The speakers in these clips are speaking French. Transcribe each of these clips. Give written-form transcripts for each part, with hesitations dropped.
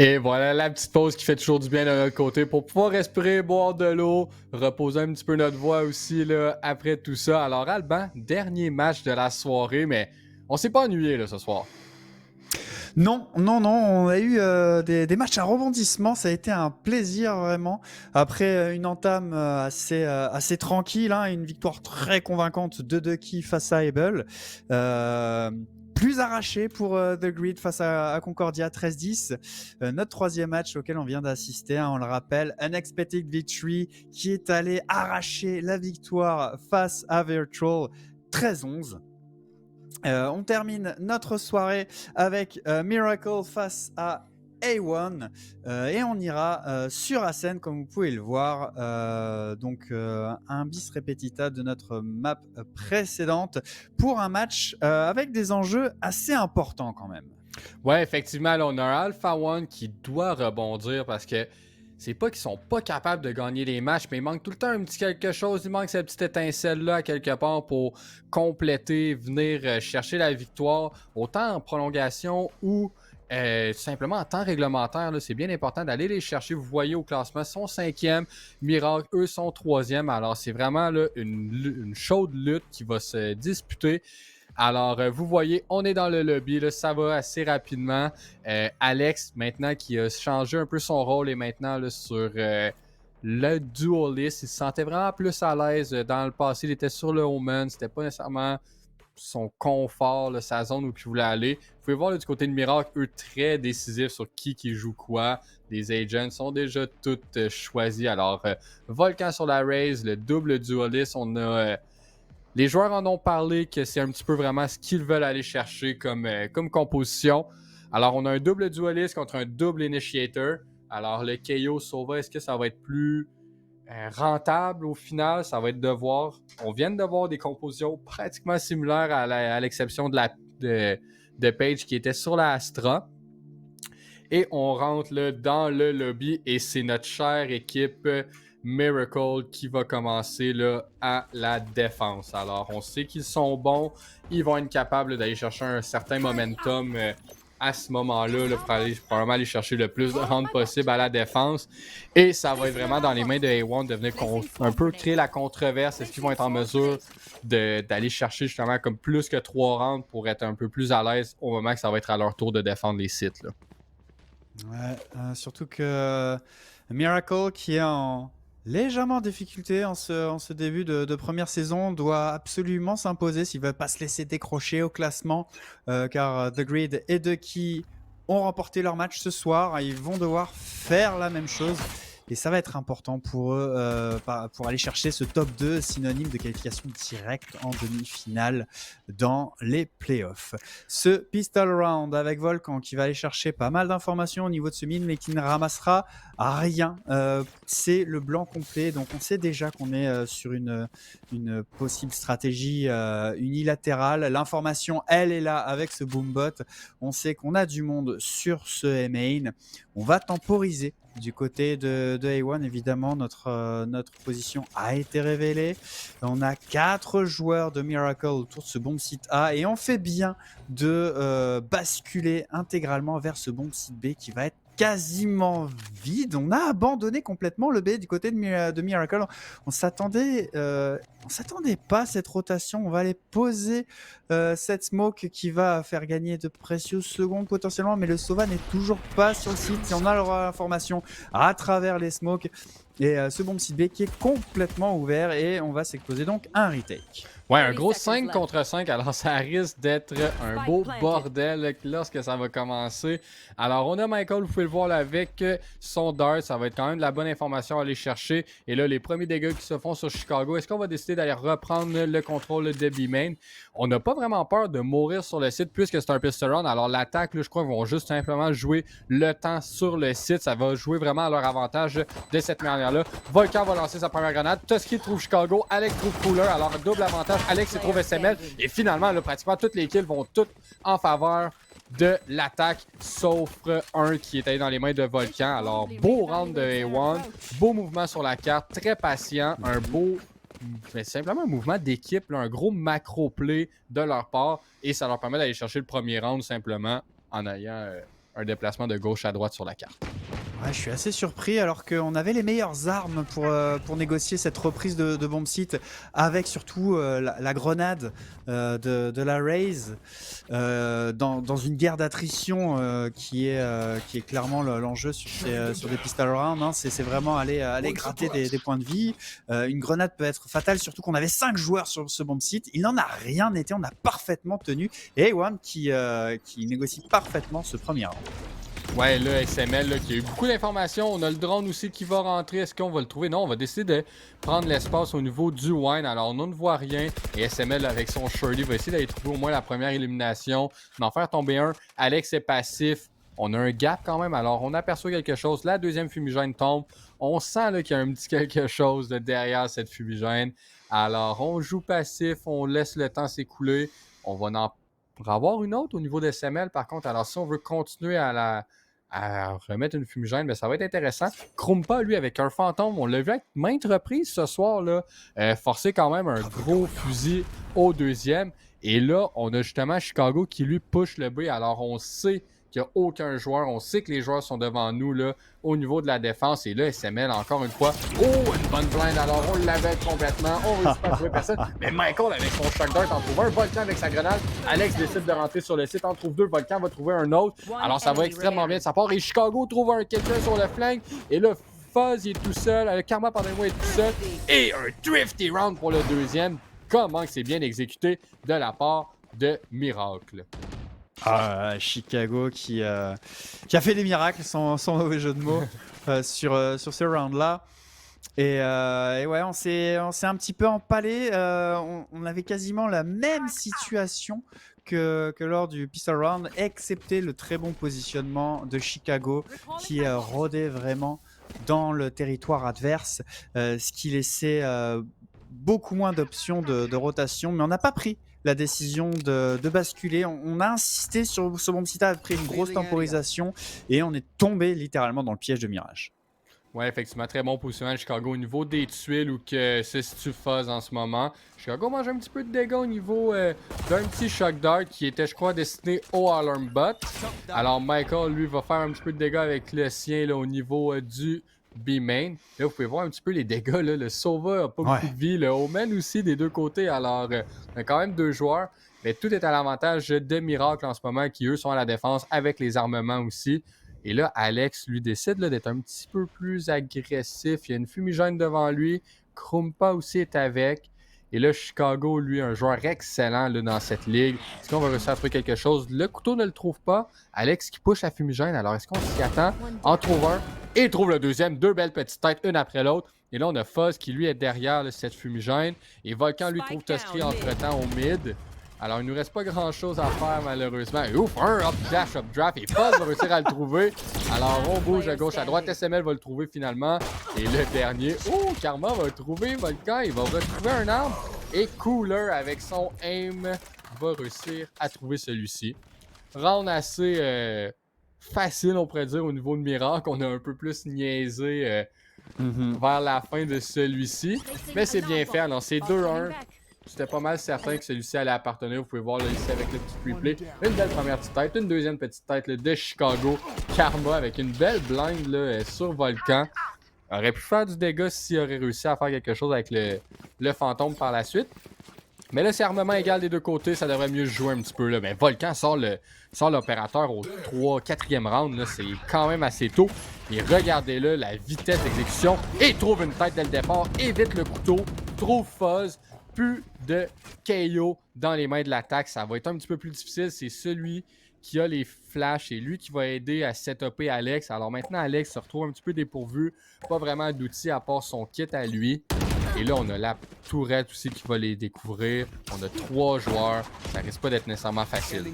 Et voilà la petite pause qui fait toujours du bien de notre côté pour pouvoir respirer, boire de l'eau, reposer un petit peu notre voix aussi là, après tout ça. Alors Alban, dernier match de la soirée, mais on s'est pas ennuyé là, ce soir. Non, non, non, on a eu des matchs à rebondissement, ça a été un plaisir vraiment. Après une entame assez tranquille, hein, une victoire très convaincante de Ducky face à Able. Euh, plus arraché pour The Grid face à Concordia 13-10. Notre troisième match auquel on vient d'assister, hein, on le rappelle, Unexpected Victory qui est allé arracher la victoire face à Virtual 13-11. On termine notre soirée avec Miracle face à A1 et on ira sur Assen comme vous pouvez le voir, donc un bis repetita de notre map précédente pour un match avec des enjeux assez importants quand même. Ouais, effectivement, là, on a un Alpha One qui doit rebondir parce que c'est pas qu'ils sont pas capables de gagner les matchs, mais il manque tout le temps un petit quelque chose. Il manque cette petite étincelle-là à quelque part pour compléter, venir chercher la victoire, autant en prolongation ou simplement en temps réglementaire. Là, c'est bien important d'aller les chercher. Vous voyez au classement, ils sont cinquième, Miracle, eux sont troisième. Alors, c'est vraiment là, une chaude lutte qui va se disputer. Alors, vous voyez, on est dans le lobby, là, ça va assez rapidement. Alex, maintenant, qui a changé un peu son rôle, est maintenant là, sur le duelist. Il se sentait vraiment plus à l'aise. Dans le passé, il était sur le Omen. C'était pas nécessairement son confort, là, sa zone où il voulait aller. Vous pouvez voir là, du côté de Miracle, eux, très décisifs sur qui joue quoi. Les agents sont déjà toutes choisis. Alors, Volcan sur la raise, le double duelist, on a... les joueurs en ont parlé que c'est un petit peu vraiment ce qu'ils veulent aller chercher comme composition. Alors, on a un double duelist contre un double initiator. Alors, le KO Sova, est-ce que ça va être plus rentable au final? Ça va être de voir. On vient de voir des compositions pratiquement similaires à l'exception de Page qui était sur la Astra. Et on rentre là, dans le lobby et c'est notre chère équipe Miracle qui va commencer là, à la défense. Alors, on sait qu'ils sont bons. Ils vont être capables d'aller chercher un certain momentum à ce moment-là là, pour aller probablement aller chercher le plus de rounds possible à la défense. Et ça va être vraiment dans les mains de A1 de venir un peu créer la controverse. Est-ce qu'ils vont être en mesure d'aller chercher justement comme plus que 3 rounds pour être un peu plus à l'aise au moment que ça va être à leur tour de défendre les sites là. Ouais, surtout que Miracle, qui est légèrement en difficulté en ce début de première saison, doit absolument s'imposer s'il ne veut pas se laisser décrocher au classement, car The Grid et Ducky ont remporté leur match ce soir. Ils vont devoir faire la même chose. Et ça va être important pour eux pour aller chercher ce top 2 synonyme de qualification directe en demi-finale dans les playoffs. Ce pistol round avec Volcan qui va aller chercher pas mal d'informations au niveau de ce mid mais qui ne ramassera rien. C'est le blanc complet, donc on sait déjà qu'on est sur une possible stratégie unilatérale. L'information, elle est là avec ce boombot. On sait qu'on a du monde sur ce main. On va temporiser du côté de A1, évidemment, notre position a été révélée. On a 4 joueurs de Miracle autour de ce bomb site A et on fait bien de basculer intégralement vers ce bomb site B qui va être quasiment vide. On a abandonné complètement le B du côté de Miracle. On s'attendait pas à cette rotation. On va aller poser cette smoke qui va faire gagner de précieuses secondes potentiellement, mais le Sova n'est toujours pas sur le site. Si on a l'information à travers les smokes et ce bomb site B qui est complètement ouvert et on va s'exposer donc un retake. Ouais, un gros 5 contre 5, alors ça risque d'être un beau bordel lorsque ça va commencer. Alors, on a Michael, vous pouvez le voir là, avec son dart, ça va être quand même de la bonne information à aller chercher. Et là, les premiers dégâts qui se font sur Chicago, est-ce qu'on va décider d'aller reprendre le contrôle de B-Main? On n'a pas vraiment peur de mourir sur le site puisque c'est un pistol round. Alors, l'attaque, là, je crois qu'ils vont juste simplement jouer le temps sur le site. Ça va jouer vraiment à leur avantage de cette manière-là. Volcan va lancer sa première grenade. Tusky trouve Chicago. Alex trouve Cooler. Alors, double avantage. Alex se trouve SML. Et finalement, là, pratiquement toutes les kills vont toutes en faveur de l'attaque, sauf un qui est allé dans les mains de Volcan. Alors, beau round de A1. Beau mouvement sur la carte. Très patient. Un beau... mais simplement un mouvement d'équipe, là, un gros macro play de leur part. Et ça leur permet d'aller chercher le premier round simplement en ayant un déplacement de gauche à droite sur la carte. Ouais, je suis assez surpris alors qu'on avait les meilleures armes pour négocier cette reprise de bomb site avec surtout la grenade de la Raze dans une guerre d'attrition qui est clairement l'enjeu sur des pistol rounds. Hein. C'est vraiment aller gratter des points de vie. Une grenade peut être fatale, surtout qu'on avait 5 joueurs sur ce bomb site. Il n'en a rien été, on a parfaitement tenu. Et A1 qui négocie parfaitement ce premier round. Ouais, là, SML, là, qui a eu beaucoup d'informations. On a le drone aussi qui va rentrer. Est-ce qu'on va le trouver? Non, on va décider de prendre l'espace au niveau du wine. Alors, on ne voit rien. Et SML, avec son Shirley, va essayer d'aller trouver au moins la première élimination, d'en faire tomber un. Alex est passif. On a un gap quand même. Alors, on aperçoit quelque chose. La deuxième fumigène tombe. On sent là, qu'il y a un petit quelque chose de derrière cette fumigène. Alors, on joue passif. On laisse le temps s'écouler. On va en avoir une autre au niveau de SML, par contre. Alors, si on veut continuer à remettre une fumigène, ben, ça va être intéressant. Krumpa, lui, avec un fantôme, on l'a vu à maintes reprises ce soir, là, forcer quand même un gros fusil au deuxième. Et là, on a justement Chicago qui lui push le B. Alors, on sait qu'il n'y a aucun joueur. On sait que les joueurs sont devant nous là, au niveau de la défense. Et là, SML, encore une fois, une bonne blind. Alors, on l'avait complètement. On ne réussit pas à trouver personne. Mais Michael, avec son shock dart, en trouve un. Volcan avec sa grenade. Alex décide de rentrer sur le site, en trouve deux. Volcan va trouver un autre. Alors, ça va extrêmement bien de sa part. Et Chicago trouve quelqu'un sur le flank. Et là, Fuzz, il est tout seul. Karma, pardonnez-moi, est tout seul. Et un Thrifty round pour le deuxième. Comment c'est bien exécuté de la part de Miracle. Chicago qui a fait des miracles sans mauvais jeu de mots sur ce round-là. Et ouais, on s'est un petit peu empalé. On avait quasiment la même situation que lors du pistol round, excepté le très bon positionnement de Chicago qui rôdait vraiment dans le territoire adverse, ce qui laissait beaucoup moins d'options de rotation, mais on n'a pas pris la décision de basculer. On a insisté sur ce bomb site après une grosse temporisation et on est tombé littéralement dans le piège de Mirage. Ouais, effectivement, très bon positionnement de Chicago au niveau des tuiles où que se situe Fuzz en ce moment. Chicago mange un petit peu de dégâts au niveau d'un petit shock dart qui était, je crois, destiné au alarm bot. Alors Michael, lui, va faire un petit peu de dégâts avec le sien là, au niveau du B-main. Là, vous pouvez voir un petit peu les dégâts. Là. Le Sova n'a pas beaucoup de vie. Le Omen aussi des deux côtés. Alors, on a quand même deux joueurs. Mais tout est à l'avantage de Miracle en ce moment qui, eux, sont à la défense avec les armements aussi. Et là, Alex, lui, décide d'être un petit peu plus agressif. Il y a une fumigène devant lui. Krumpa aussi est avec. Et là, Chicago, lui, un joueur excellent là, dans cette ligue. Est-ce qu'on va réussir à trouver quelque chose? Le couteau ne le trouve pas. Alex qui push la fumigène. Alors, est-ce qu'on s'y attend? En trouve un. Et il trouve le deuxième. Deux belles petites têtes, une après l'autre. Et là, on a Fuzz qui, lui, est derrière là, cette fumigène. Et Volcan, lui, trouve Tusky entre-temps au mid. Alors, il nous reste pas grand-chose à faire, malheureusement. Et ouf, un up dash, up draft. Et Fuzz va réussir à le trouver. Alors, on bouge à gauche, à droite. SML va le trouver finalement. Et le dernier, Karma va le trouver. Volcan, il va retrouver un arbre. Et Cooler, avec son aim, va réussir à trouver celui-ci. Round assez facile, on pourrait dire, au niveau de Miracle. On a un peu plus niaisé vers la fin de celui-ci. Mais c'est bien fait. Alors, c'est 2-1. C'était pas mal certain que celui-ci allait appartenir. Vous pouvez voir là, ici avec le petit replay. Une belle première petite tête, une deuxième petite tête là, de Chicago. Karma avec une belle blind là, sur Volcan. Aurait pu faire du dégât s'il aurait réussi à faire quelque chose avec le fantôme par la suite. Mais là, c'est armement égal des deux côtés. Ça devrait mieux jouer un petit peu. Là. Mais Volcan sort l'opérateur au 4e round. C'est quand même assez tôt. Et regardez là la vitesse d'exécution. Et trouve une tête dès le départ. Évite le couteau. Trouve Fuzz. Plus de KO dans les mains de l'attaque. Ça va être un petit peu plus difficile. C'est celui qui a les flashs et lui qui va aider à setuper Alex. Alors maintenant, Alex se retrouve un petit peu dépourvu. Pas vraiment d'outils à part son kit à lui. Et là, on a la tourette aussi qui va les découvrir. On a 3 joueurs. Ça risque pas d'être nécessairement facile.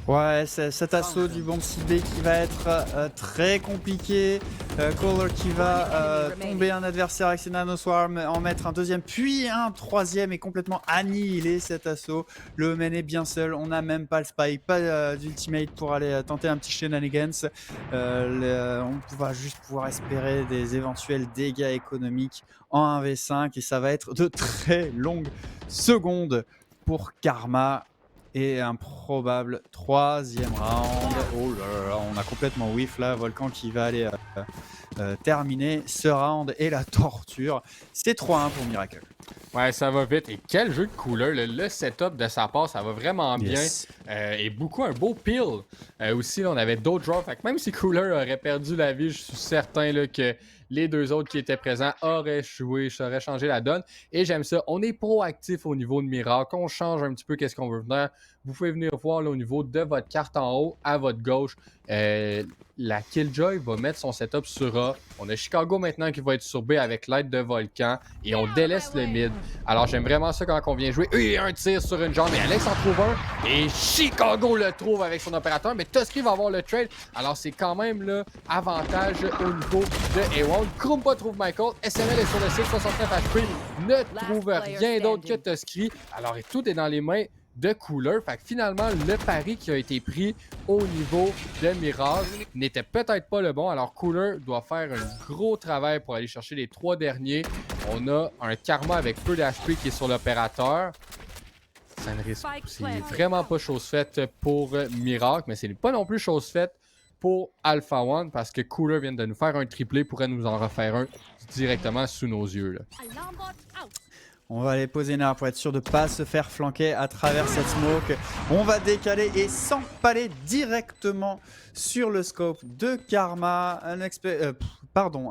Ouais, c'est cet assaut du bomb site B qui va être très compliqué. Caller qui va tomber un adversaire avec ses nanoswarms, en mettre un deuxième, puis un troisième et complètement annihiler cet assaut. Le Omen est bien seul, on n'a même pas le spike, pas d'ultimate pour aller tenter un petit shenanigans. On va juste pouvoir espérer des éventuels dégâts économiques en 1v5 et ça va être de très longues secondes pour Karma. Et un probable 3e round. Oh là là, complètement whiff là. Volcan qui va aller terminer ce round et la torture. C'est 3-1 pour Miracle. Ouais, ça va vite. Et quel jeu de couleur. Le setup de sa part, ça va vraiment bien. Yes. Et beaucoup un beau peel. Aussi, là, on avait d'autres joueurs. Fait que même si Cooler aurait perdu la vie, je suis certain là, que les deux autres qui étaient présents auraient joué, ça aurait changé la donne. Et j'aime ça. On est proactif au niveau de Miracle. On change un petit peu qu'est-ce qu'on veut venir. Vous pouvez venir voir là, au niveau de votre carte en haut, à votre gauche. La Killjoy va mettre son setup sur A. On a Chicago maintenant qui va être sur B avec l'aide de Volcan. Et on délaisse le mid. Alors j'aime vraiment ça quand on vient jouer. Et un tir sur une jambe. Et Alex en trouve un. Et Chicago le trouve avec son opérateur. Mais Tusky va avoir le trade. Alors c'est quand même là avantage au niveau de A1. Krumpa trouve Michael. SML est sur le site. 69 HP. Ne trouve rien d'autre que Tusky. Alors tout est dans les mains de Cooler. Fait que finalement, le pari qui a été pris au niveau de Mirage n'était peut-être pas le bon. Alors Cooler doit faire un gros travail pour aller chercher les 3 derniers. On a un Karma avec peu d'HP qui est sur l'opérateur. Ça ne risque, c'est vraiment pas chose faite pour Miracle, mais c'est pas non plus chose faite pour Alpha One parce que Cooler vient de nous faire un triplé, pourrait nous en refaire un directement sous nos yeux. Là. On va aller poser une arme pour être sûr de ne pas se faire flanquer à travers cette smoke. On va décaler et s'empaler directement sur le scope de Karma.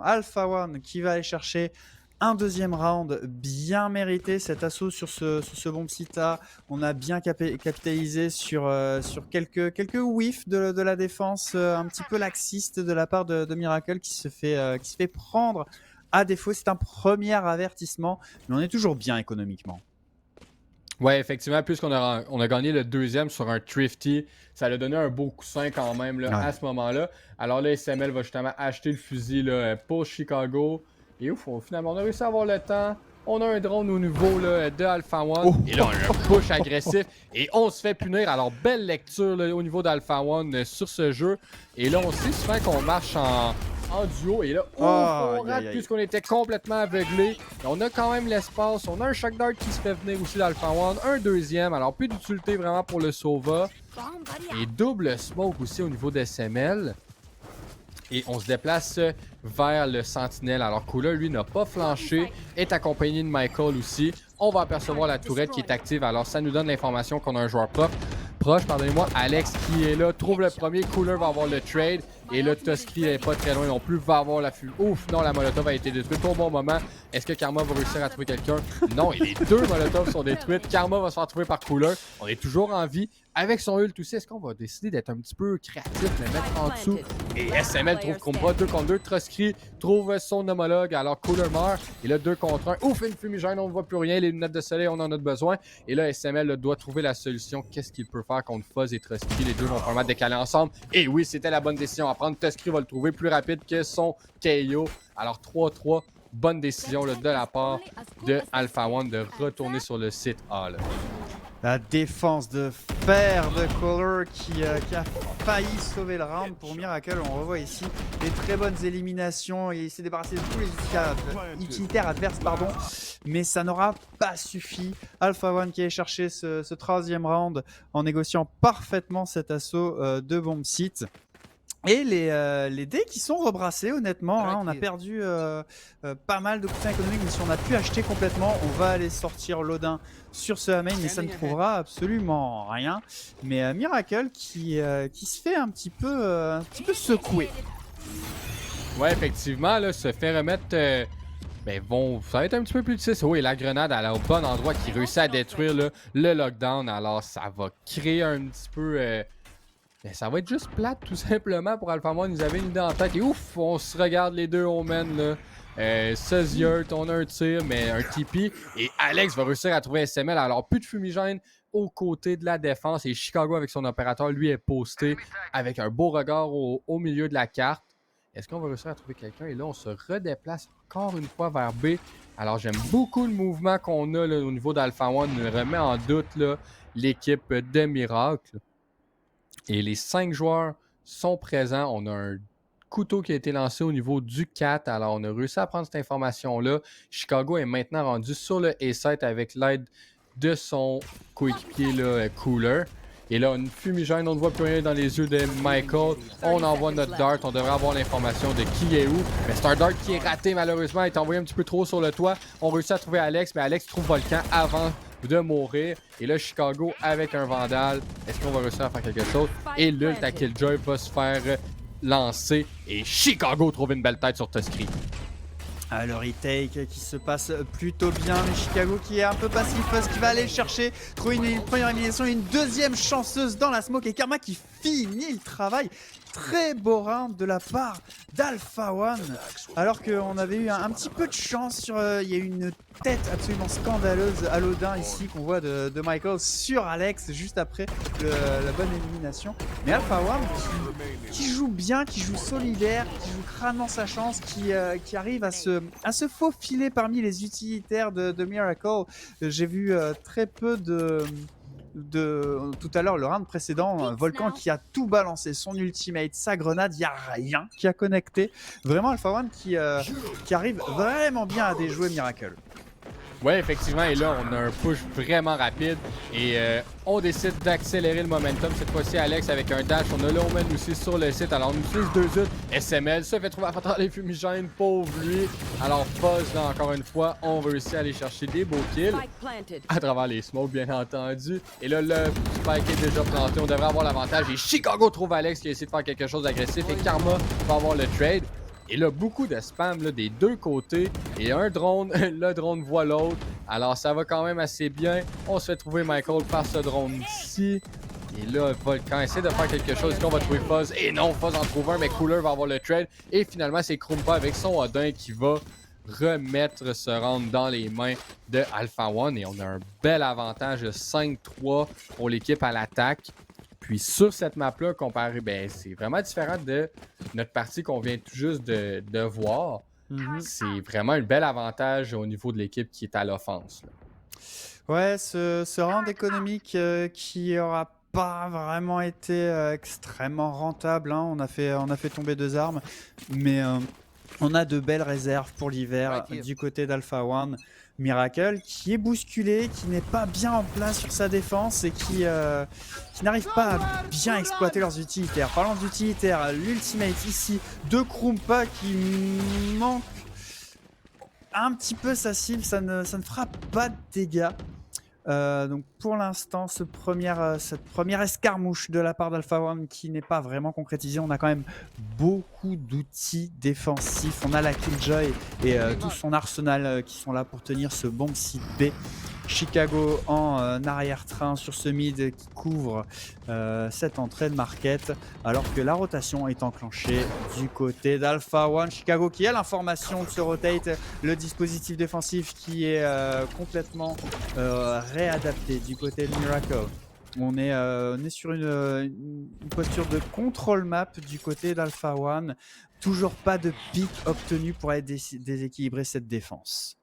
Alpha One qui va aller chercher un deuxième round bien mérité. Cet assaut sur ce bon site A. On a bien capitalisé sur quelques whiffs de la défense un petit peu laxiste de la part de Miracle qui se fait prendre. À défaut, c'est un premier avertissement, mais on est toujours bien économiquement. Ouais, effectivement, puisqu'on a gagné le deuxième sur un Thrifty, ça a donné un beau coussin quand même là, à ce moment-là. Alors là, SML va justement acheter le fusil là, pour Chicago. Et ouf, finalement, on a réussi à avoir le temps. On a un drone au niveau là, de Alpha One. Et là, on a un push agressif. Et on se fait punir. Alors, belle lecture là, au niveau d'Alpha One sur ce jeu. Et là, on sait souvent qu'on marche en duo. Et là, on rate puisqu'on était complètement aveuglé. On a quand même l'espace. On a un shock dart qui se fait venir aussi d'Alpha One. Un deuxième. Alors, plus d'utilité vraiment pour le Sova. Et double smoke aussi au niveau d'SML. Et on se déplace vers le Sentinelle. Alors Cooler, lui, n'a pas flanché, est accompagné de Michael aussi. On va apercevoir la tourette qui est active. Alors ça nous donne l'information qu'on a un joueur proche, pardonnez-moi, Alex qui est là, trouve le premier. Cooler va avoir le trade. Et là, Tusky n'est pas très loin non plus, va avoir la fuite. Ouf, non, la Molotov a été détruite au bon moment. Est-ce que Karma va réussir à trouver quelqu'un? Non, et les 2 Molotovs sont détruites. Karma va se faire trouver par Cooler. On est toujours en vie. Avec son ult aussi, est-ce qu'on va décider d'être un petit peu créatif, le mettre en dessous? Et SML trouve Krumpa 2 contre 2. Tusky trouve son homologue. Alors Cooler meurt. Et là, 2 contre 1. Ouf, une fumigène, on ne voit plus rien. Les lunettes de soleil, on en a besoin. Et là, SML là, doit trouver la solution. Qu'est-ce qu'il peut faire contre Fuzz et Tusky? Les deux vont probablement décaler ensemble. Et oui, c'était la bonne décision à prendre. Tusky va le trouver plus rapide que son KO. Alors 3-3. Bonne décision là, de la part de Alpha One de retourner sur le site A. Là. La défense de fer de Cooler qui a failli sauver le round pour Miracle. On revoit ici des très bonnes éliminations. Il s'est débarrassé de tous les utilitaires adverses, mais ça n'aura pas suffi. Alpha One qui a cherché ce 3e round en négociant parfaitement cet assaut de bomb site. Et les dés qui sont rebrassés, honnêtement, hein, on a perdu pas mal de coussins économiques, mais si on a pu acheter complètement, on va aller sortir l'Odin sur ce main, mais ça ne prouvera absolument rien. Mais Miracle qui se fait un petit peu secouer. Ouais, effectivement, là, se fait remettre... ça va être un petit peu plus difficile. Oui, la grenade elle est au bon endroit qui réussit à détruire là, le lockdown. Alors, ça va créer un petit peu... ça va être juste plate tout simplement pour Alpha One. Ils avaient une idée en tête et ouf, on se regarde les deux, on mène là. 16 yurt, on a un tir, mais un TP. Et Alex va réussir à trouver SML. Alors plus de fumigène aux côtés de la défense. Et Chicago avec son opérateur, lui, est posté avec un beau regard au milieu de la carte. Est-ce qu'on va réussir à trouver quelqu'un? Et là, on se redéplace encore une fois vers B. Alors j'aime beaucoup le mouvement qu'on a là, au niveau d'Alpha One. Il remet en doute l'équipe de Miracle. Et les 5 joueurs sont présents. On a un couteau qui a été lancé au niveau du 4. Alors, on a réussi à prendre cette information-là. Chicago est maintenant rendu sur le A7 avec l'aide de son coéquipier Cooler. Et là, une fumigène, on ne voit plus rien dans les yeux de Michael. On envoie notre dart, on devrait avoir l'information de qui est où. Mais c'est un dart qui est raté malheureusement, il est envoyé un petit peu trop sur le toit. On réussit à trouver Alex, mais Alex trouve Volcan avant de mourir. Et là, Chicago avec un Vandal. Est-ce qu'on va réussir à faire quelque chose? Et l'ult à Killjoy va se faire lancer. Et Chicago trouve une belle tête sur Tuskry. Le retake qui se passe plutôt bien, mais Chicago qui est un peu passif parce qu'il va aller chercher, trouver une première élimination et une deuxième chanceuse dans la smoke et Karma qui finit le travail. Très beau round de la part d'Alpha One, alors qu'on avait eu un petit peu de chance sur... il y a eu une tête absolument scandaleuse à l'Odin ici qu'on voit de Michael sur Alex juste après la bonne élimination. Mais Alpha One qui joue bien, qui joue solidaire, qui joue crânement sa chance, qui arrive à se faufiler parmi les utilitaires de Miracle. J'ai vu très peu de tout à l'heure, le round précédent, Volcan qui a tout balancé, son ultimate, sa grenade, il n'y a rien qui a connecté. Vraiment Alpha One qui arrive vraiment bien à déjouer Miracle. Ouais, effectivement, et là, on a un push vraiment rapide et on décide d'accélérer le momentum. Cette fois-ci, Alex avec un dash. On a Loman aussi sur le site. Alors, on utilise 2 ults. SML se fait trouver à travers les fumigènes, pauvre lui. Alors, Fuzz, là, encore une fois, on va réussir à aller chercher des beaux kills à travers les smokes, bien entendu. Et là, le spike est déjà planté. On devrait avoir l'avantage. Et Chicago trouve Alex qui a essayé de faire quelque chose d'agressif. Et Karma va avoir le trade. Et là, beaucoup de spam là, des deux côtés. Et un drone, le drone voit l'autre. Alors, ça va quand même assez bien. On se fait trouver Michael par ce drone-ci. Et là, Volcan essaie de faire quelque chose. Est-ce qu'on va trouver Fuzz? Et non, Fuzz en trouve un, mais Cooler va avoir le trade. Et finalement, c'est Krumpa avec son Odin qui va remettre ce round dans les mains de Alpha One. Et on a un bel avantage de 5-3 pour l'équipe à l'attaque. Puis sur cette map-là, comparé, ben, c'est vraiment différent de notre partie qu'on vient tout juste de voir. C'est vraiment un bel avantage au niveau de l'équipe qui est à l'offense. Ouais, ce round économique qui aura pas vraiment été extrêmement rentable. Hein. On a fait tomber 2 armes, mais on a de belles réserves pour l'hiver du côté d'Alpha One. Miracle qui est bousculé, qui n'est pas bien en place sur sa défense et qui n'arrive pas à bien exploiter leurs utilitaires. Parlant d'utilitaires, l'ultimate ici de Krumpa qui manque un petit peu sa cible, ça ne frappe pas de dégâts. Donc pour l'instant, cette première escarmouche de la part d'Alpha One qui n'est pas vraiment concrétisée, on a quand même beaucoup d'outils défensifs. On a la Killjoy et tout son arsenal qui sont là pour tenir ce bomb site B. Chicago en arrière-train sur ce mid qui couvre cette entrée de market, alors que la rotation est enclenchée du côté d'Alpha One. Chicago qui a l'information de ce rotate, le dispositif défensif qui est complètement réadapté du côté de Miracle. On est sur une posture de contrôle map du côté d'Alpha One. Toujours pas de pic obtenu pour aller déséquilibrer cette défense.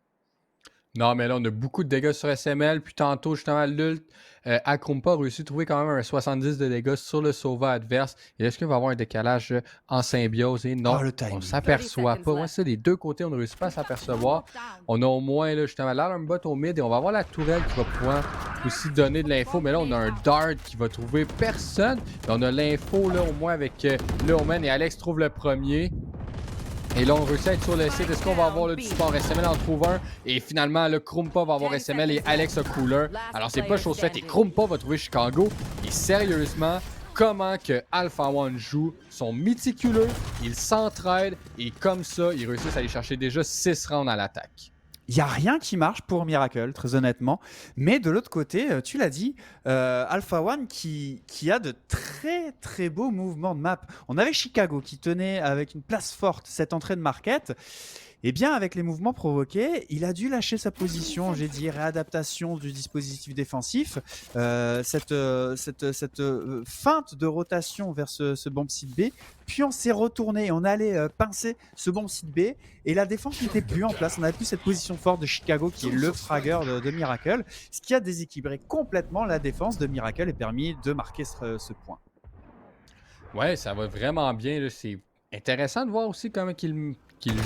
Non, mais là, on a beaucoup de dégâts sur SML. Puis tantôt, justement, l'ult à Krumpa a réussi à trouver quand même un 70 de dégâts sur le Sova adverse. Et est-ce qu'il va y avoir un décalage en symbiose? Et non, on ne s'aperçoit pas. Ouais, c'est des deux côtés, on ne réussit pas à s'apercevoir. On a au moins, là, justement, l'alarme bot au mid. Et on va avoir la tourelle qui va pouvoir aussi donner de l'info. Mais là, on a un dart qui va trouver personne. Et on a l'info, là, au moins, avec le Omen. Et Alex trouve le premier. Et là, on réussit à être sur le site. Est-ce qu'on va avoir du support? SML en trouve un. Et finalement, le Krumpa va avoir SML et Alex a Cooler. Alors, c'est pas chose faite. Et Krumpa va trouver Chicago. Et sérieusement, comment que Alpha One joue? Ils sont méticuleux, ils s'entraident. Et comme ça, ils réussissent à aller chercher déjà 6 rounds à l'attaque. Il n'y a rien qui marche pour Miracle, très honnêtement. Mais de l'autre côté, tu l'as dit, Alpha One qui a de très très beaux mouvements de map. On avait Chicago qui tenait avec une place forte cette entrée de market. Et bien, avec les mouvements provoqués, il a dû lâcher sa position, j'ai dit réadaptation du dispositif défensif, cette feinte de rotation vers ce bomb site B, puis on s'est retourné, on allait pincer ce bomb site B, et la défense n'était plus en place, on n'avait plus cette position forte de Chicago qui est le fragger de Miracle, ce qui a déséquilibré complètement la défense de Miracle et permis de marquer ce point. Ouais, ça va vraiment bien, là. C'est intéressant de voir aussi comment qu'il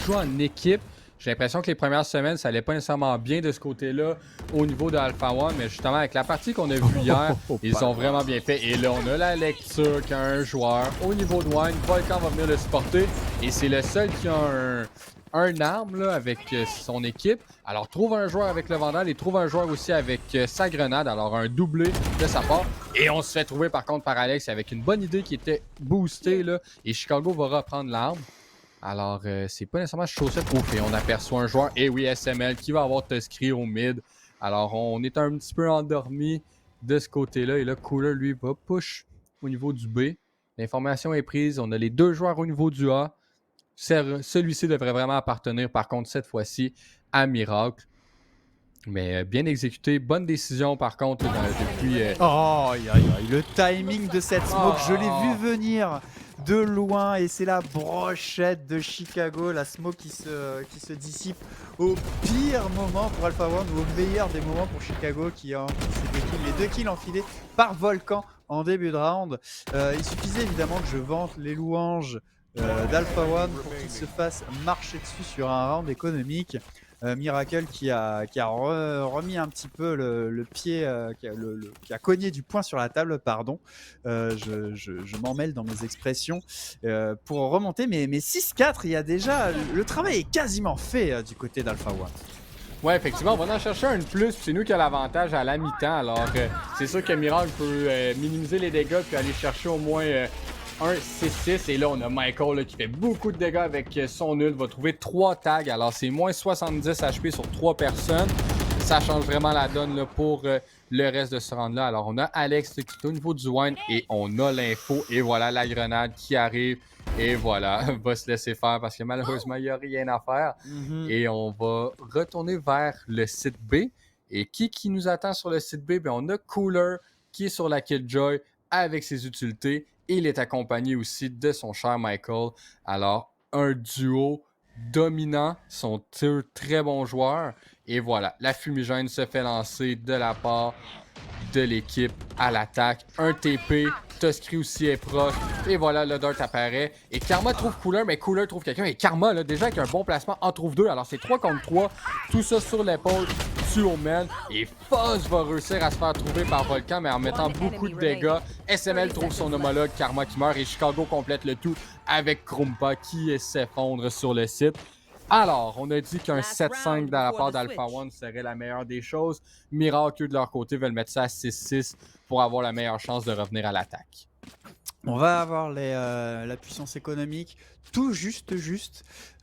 joue en équipe. J'ai l'impression que les premières semaines, ça allait pas nécessairement bien de ce côté-là au niveau de Alpha One, mais justement, avec la partie qu'on a vue hier, ils ont vraiment bien fait. Et là, on a la lecture qu'un joueur au niveau de Wine, Volcan va venir le supporter, et c'est le seul qui a un arme là, avec son équipe. Alors, trouve un joueur avec le Vandal et trouve un joueur aussi avec sa grenade. Alors, un doublé de sa part. Et on se fait trouver par contre par Alex avec une bonne idée qui était boostée. Là, et Chicago va reprendre l'arme. Alors, c'est pas nécessairement chaussette ouf. Et on aperçoit un joueur, et oui, SML, qui va avoir Tuskry au mid. Alors, on est un petit peu endormi de ce côté-là. Et là, Cooler, lui, va push au niveau du B. L'information est prise. On a les deux joueurs au niveau du A. Celui-ci devrait vraiment appartenir, par contre, cette fois-ci, à Miracle. Mais bien exécuté. Bonne décision, par contre, depuis... Oh, le timing de cette smoke, je l'ai vu venir de loin et c'est la brochette de Chicago, la smoke qui se dissipe au pire moment pour Alpha One ou au meilleur des moments pour Chicago qui a les deux kills enfilés par Volcan en début de round. Il suffisait évidemment que je vante les louanges d'Alpha One pour qu'il se fasse marcher dessus sur un round économique. Miracle qui a remis un petit peu le pied, qui a cogné du poing sur la table, pardon. Je m'en mêle dans mes expressions pour remonter. Mais 6-4, il y a déjà. Le travail est quasiment fait du côté d'Alpha One. Ouais, effectivement, on va en chercher un de plus. C'est nous qui a l'avantage à la mi-temps. Alors, c'est sûr que Miracle peut minimiser les dégâts puis aller chercher au moins. Un 6-6 et là on a Michael là, qui fait beaucoup de dégâts avec son ult, va trouver 3 tags, alors c'est moins 70 HP sur 3 personnes, ça change vraiment la donne là, pour le reste de ce round là. Alors on a Alex qui est au niveau du wine et on a l'info et voilà la grenade qui arrive et voilà, va se laisser faire parce que malheureusement il n'y a rien à faire et on va retourner vers le site B et qui nous attend sur le site B? Bien, on a Cooler qui est sur la Killjoy avec ses utilités. Et il est accompagné aussi de son cher Michael. Alors, un duo dominant, sont très bons joueurs. Et voilà, la fumigène se fait lancer de la part de l'équipe à l'attaque. Un TP, Tuskry aussi est proche. Et voilà, le Dart apparaît. Et Karma trouve Cooler, mais Cooler trouve quelqu'un. Et Karma, là, déjà avec un bon placement, en trouve deux. Alors, c'est 3 contre 3. Tout ça sur l'épaule. Omen et Fuzz va réussir à se faire trouver par Volcan, mais en mettant beaucoup de dégâts. SML trouve son homologue, Karma qui meurt, et Chicago complète le tout avec Krumpa qui s'effondre sur le site. Alors, on a dit qu'un 7-5 de la part d'Alpha One serait la meilleure des choses. Miracle, de leur côté, veulent mettre ça à 6-6 pour avoir la meilleure chance de revenir à l'attaque. On va avoir la puissance économique tout juste,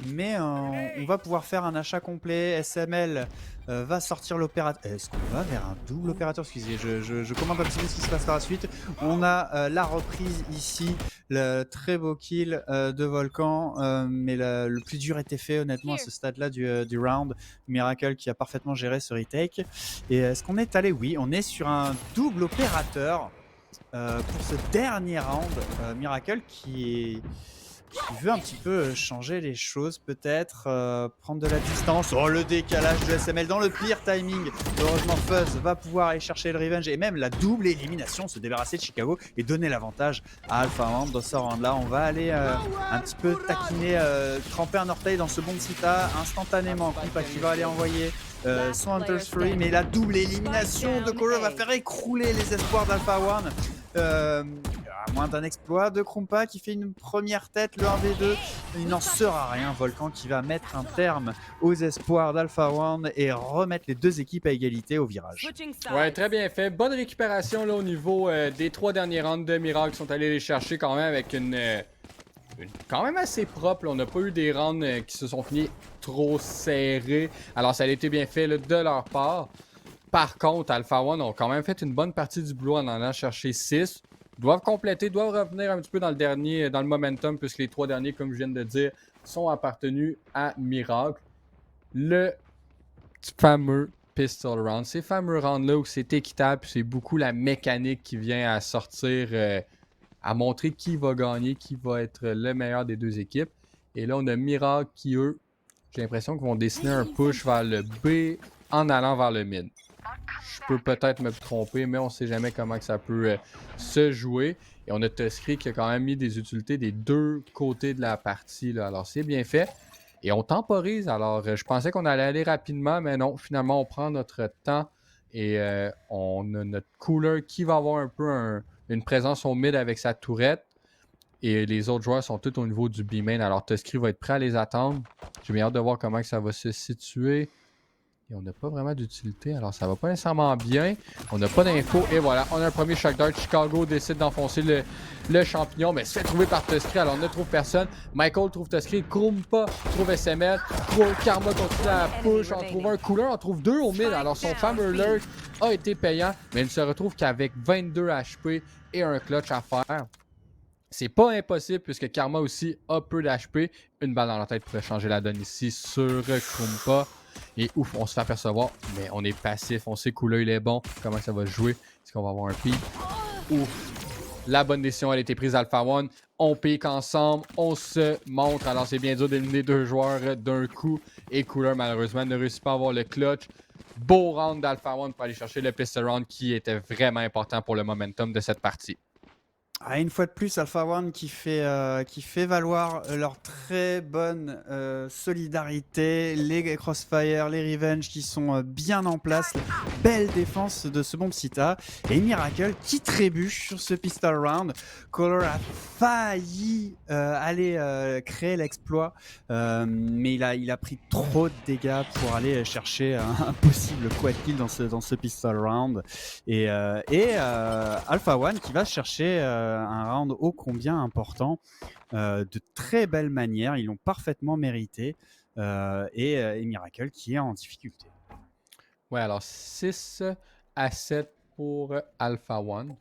mais on va pouvoir faire un achat complet. SML va sortir l'opérateur. Est-ce qu'on va vers un double opérateur? Excusez, je commande un petit peu ce qui se passe par la suite. On a la reprise ici, le très beau kill de Volcan, mais le plus dur était fait honnêtement à ce stade-là du round. Miracle qui a parfaitement géré ce retake. Et est-ce qu'on est allé? Oui, on est sur un double opérateur. Pour ce dernier round, Miracle qui veut un petit peu changer les choses peut-être, prendre de la distance. Oh, le décalage de SML dans le pire timing. Heureusement Fuzz va pouvoir aller chercher le revenge et même la double élimination, se débarrasser de Chicago et donner l'avantage à Alpha One dans ce round là. On va aller un petit peu taquiner, tremper un orteil dans ce bon Sita instantanément. Krumpa qui va aller envoyer son Hunter's Fury, mais la double élimination de Cooler va faire écrouler les espoirs d'Alpha One. À moins d'un exploit de Krumpa qui fait une première tête, le 1v2, il n'en sera rien. Volcan qui va mettre un terme aux espoirs d'Alpha One et remettre les deux équipes à égalité au virage. Ouais, très bien fait. Bonne récupération là, au niveau des 3 derniers rounds de Miracle qui sont allés les chercher quand même avec une quand même assez propre. Là. On n'a pas eu des rounds qui se sont finis trop serrés. Alors ça a été bien fait là, de leur part. Par contre, Alpha One ont quand même fait une bonne partie du boulot en allant chercher 6. Doivent compléter, doivent revenir un petit peu dans le momentum, puisque les 3 derniers, comme je viens de dire, sont appartenus à Miracle. Le fameux Pistol Round. Ces fameux rounds-là où c'est équitable, c'est beaucoup la mécanique qui vient à sortir, à montrer qui va gagner, qui va être le meilleur des deux équipes. Et là, on a Miracle qui, eux, j'ai l'impression qu'ils vont dessiner un push vers le B en allant vers le mid. Je peux peut-être me tromper, mais on ne sait jamais comment que ça peut se jouer. Et on a Tuskry qui a quand même mis des utilités des deux côtés de la partie. Là. Alors, c'est bien fait. Et on temporise. Alors, je pensais qu'on allait aller rapidement, mais non, finalement, on prend notre temps et on a notre cooler qui va avoir un peu une présence au mid avec sa tourette. Et les autres joueurs sont tous au niveau du B-main. Alors, Tuskry va être prêt à les attendre. J'ai bien hâte de voir comment que ça va se situer. Et on n'a pas vraiment d'utilité, alors ça va pas nécessairement bien. On n'a pas d'infos. Et voilà, on a un premier shock dart. Chicago décide d'enfoncer le champignon, mais se fait trouver par Tuskry. Alors on ne trouve personne. Michael trouve Tuskry. Krumpa trouve SML. Karma continue à push. On trouve un cooler. On trouve deux au mid. Alors son fameux lurk a été payant, mais il ne se retrouve qu'avec 22 HP et un clutch à faire. C'est pas impossible puisque Karma aussi a peu d'HP. Une balle dans la tête pourrait changer la donne ici sur Krumpa. Et ouf, on se fait apercevoir, mais on est passif, on sait qu'où il est bon, comment ça va jouer, est-ce qu'on va avoir un pic? Ouf, la bonne décision elle a été prise Alpha One, on pique ensemble, on se montre, alors c'est bien dur d'éliminer deux joueurs d'un coup, et Cooler malheureusement ne réussit pas à avoir le clutch. Beau round d'Alpha One pour aller chercher le pistol round qui était vraiment important pour le momentum de cette partie. Une fois de plus, Alpha One qui fait valoir leur très bonne solidarité, les Crossfire, les Revenge qui sont bien en place, belle défense de ce bon Psita, et Miracle qui trébuche sur ce pistol round. Color a failli aller créer l'exploit, mais il a pris trop de dégâts pour aller chercher un possible quad kill dans ce pistol round, et Alpha One qui va chercher un round ô combien important, de très belle manière, ils l'ont parfaitement mérité, et Miracle qui est en difficulté. Ouais, alors 6-7 pour Alpha One.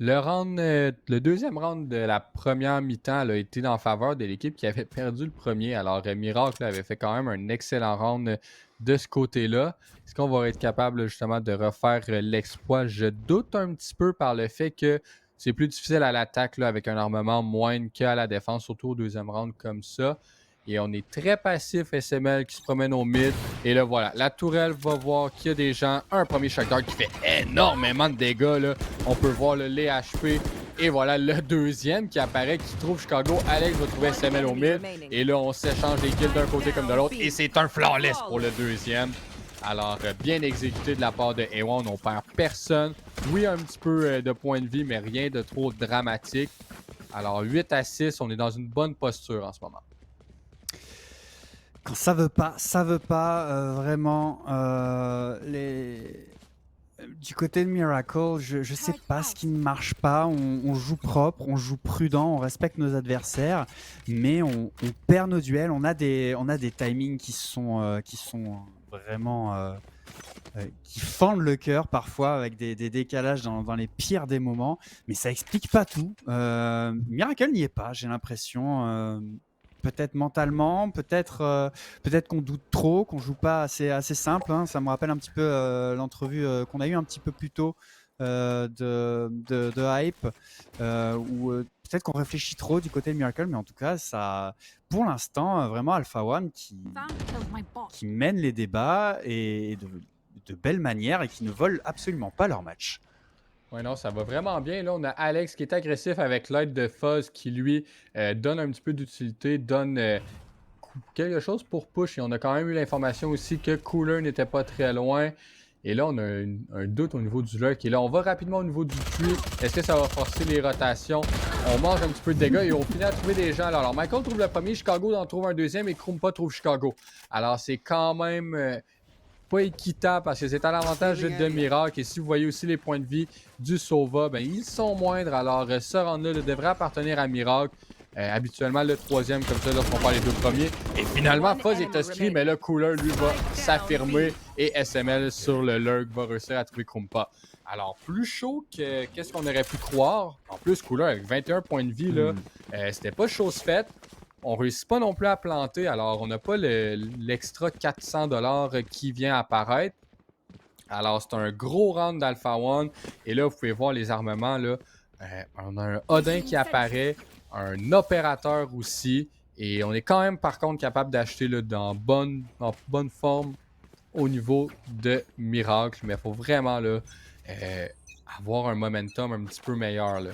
Le deuxième round de la première mi-temps a été en faveur de l'équipe qui avait perdu le premier. Alors, Miracle avait fait quand même un excellent round de ce côté-là. Est-ce qu'on va être capable justement de refaire l'exploit? Je doute un petit peu par le fait que c'est plus difficile à l'attaque avec un armement moindre qu'à la défense, surtout au deuxième round comme ça. Et on est très passif, SML qui se promène au mid. Et là, voilà, la tourelle va voir qu'il y a des gens. Un premier shock dart qui fait énormément de dégâts. Là. On peut voir les HP. Et voilà, le deuxième qui apparaît, qui trouve Chicago. Alex va trouver SML au mid. Et là, on s'échange les kills d'un côté comme de l'autre. Et c'est un flawless pour le deuxième. Alors, bien exécuté de la part de A1. On perd personne. Oui, un petit peu de points de vie, mais rien de trop dramatique. Alors, 8-6, on est dans une bonne posture en ce moment. Quand ça veut pas vraiment. Du côté de Miracle, je sais pas ce qui ne marche pas. On joue propre, on joue prudent, on respecte nos adversaires, mais on perd nos duels. On a des timings qui sont vraiment qui fendent le cœur parfois avec des décalages dans les pires des moments, mais ça explique pas tout. Miracle n'y est pas, j'ai l'impression. Peut-être mentalement, peut-être qu'on doute trop, qu'on joue pas assez simple. Hein. Ça me rappelle un petit peu l'entrevue qu'on a eu un petit peu plus tôt de Hype, où peut-être qu'on réfléchit trop du côté de Miracle, mais en tout cas, ça, pour l'instant, vraiment Alpha One qui mène les débats et de belle manière et qui ne volent absolument pas leur match. Ouais, non, ça va vraiment bien. Là, on a Alex qui est agressif avec l'aide de Fuzz qui, lui, donne un petit peu d'utilité, donne quelque chose pour push. Et on a quand même eu l'information aussi que Cooler n'était pas très loin. Et là, on a un doute au niveau du lurk. Et là, on va rapidement au niveau du puits. Est-ce que ça va forcer les rotations? On mange un petit peu de dégâts et on finit à trouver des gens. Alors, Michael trouve le premier, Chicago en trouve un deuxième et Krumpa trouve Chicago. Alors, c'est quand même pas équitable parce que c'est à l'avantage de Miracle. Et si vous voyez aussi les points de vie du Sova, ben, ils sont moindres. Alors, ce round-là devrait appartenir à Miracle. Habituellement, le troisième, comme ça, lorsqu'on parle les deux premiers. Et finalement, Fuzz est Tuskry, mais le Cooler, lui, va s'affirmer. Et SML sur le lurk va réussir à trouver Krumpa. Alors, plus chaud que qu'est-ce qu'on aurait pu croire. En plus, Cooler, avec 21 points de vie, là, c'était pas chose faite. On réussit pas non plus à planter, alors on n'a pas l'extra 400$ qui vient apparaître. Alors c'est un gros round d'Alpha One. Et là, vous pouvez voir les armements. Là. On a un Odin qui apparaît, un opérateur aussi. Et on est quand même par contre capable d'acheter en bonne forme au niveau de Miracle. Mais il faut vraiment là, avoir un momentum un petit peu meilleur. Là.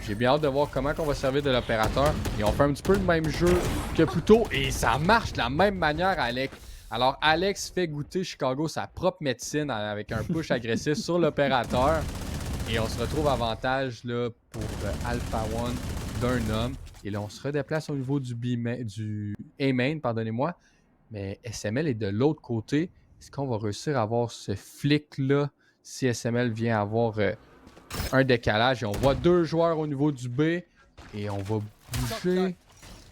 J'ai bien hâte de voir comment on va servir de l'opérateur. Et on fait un petit peu le même jeu que plus tôt. Et ça marche de la même manière, Alex. Alors, Alex fait goûter Chicago sa propre médecine avec un push agressif sur l'opérateur. Et on se retrouve avantage là, pour Alpha One d'un homme. Et là, on se redéplace au niveau du A-main, pardonnez-moi. Mais SML est de l'autre côté. Est-ce qu'on va réussir à avoir ce flic-là si SML vient avoir un décalage? Et on voit 2 joueurs au niveau du B. Et on va bouger.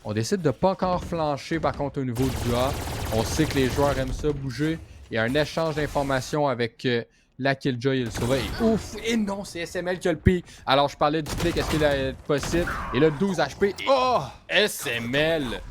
On décide de pas encore flancher par contre au niveau du A. On sait que les joueurs aiment ça bouger. Il y a un échange d'informations avec la Killjoy et le Sova. Et ouf! Et non, c'est SML qui a le pic. Alors je parlais du flic, est-ce qu'il est possible? Et là, 12 HP. Et oh! SML!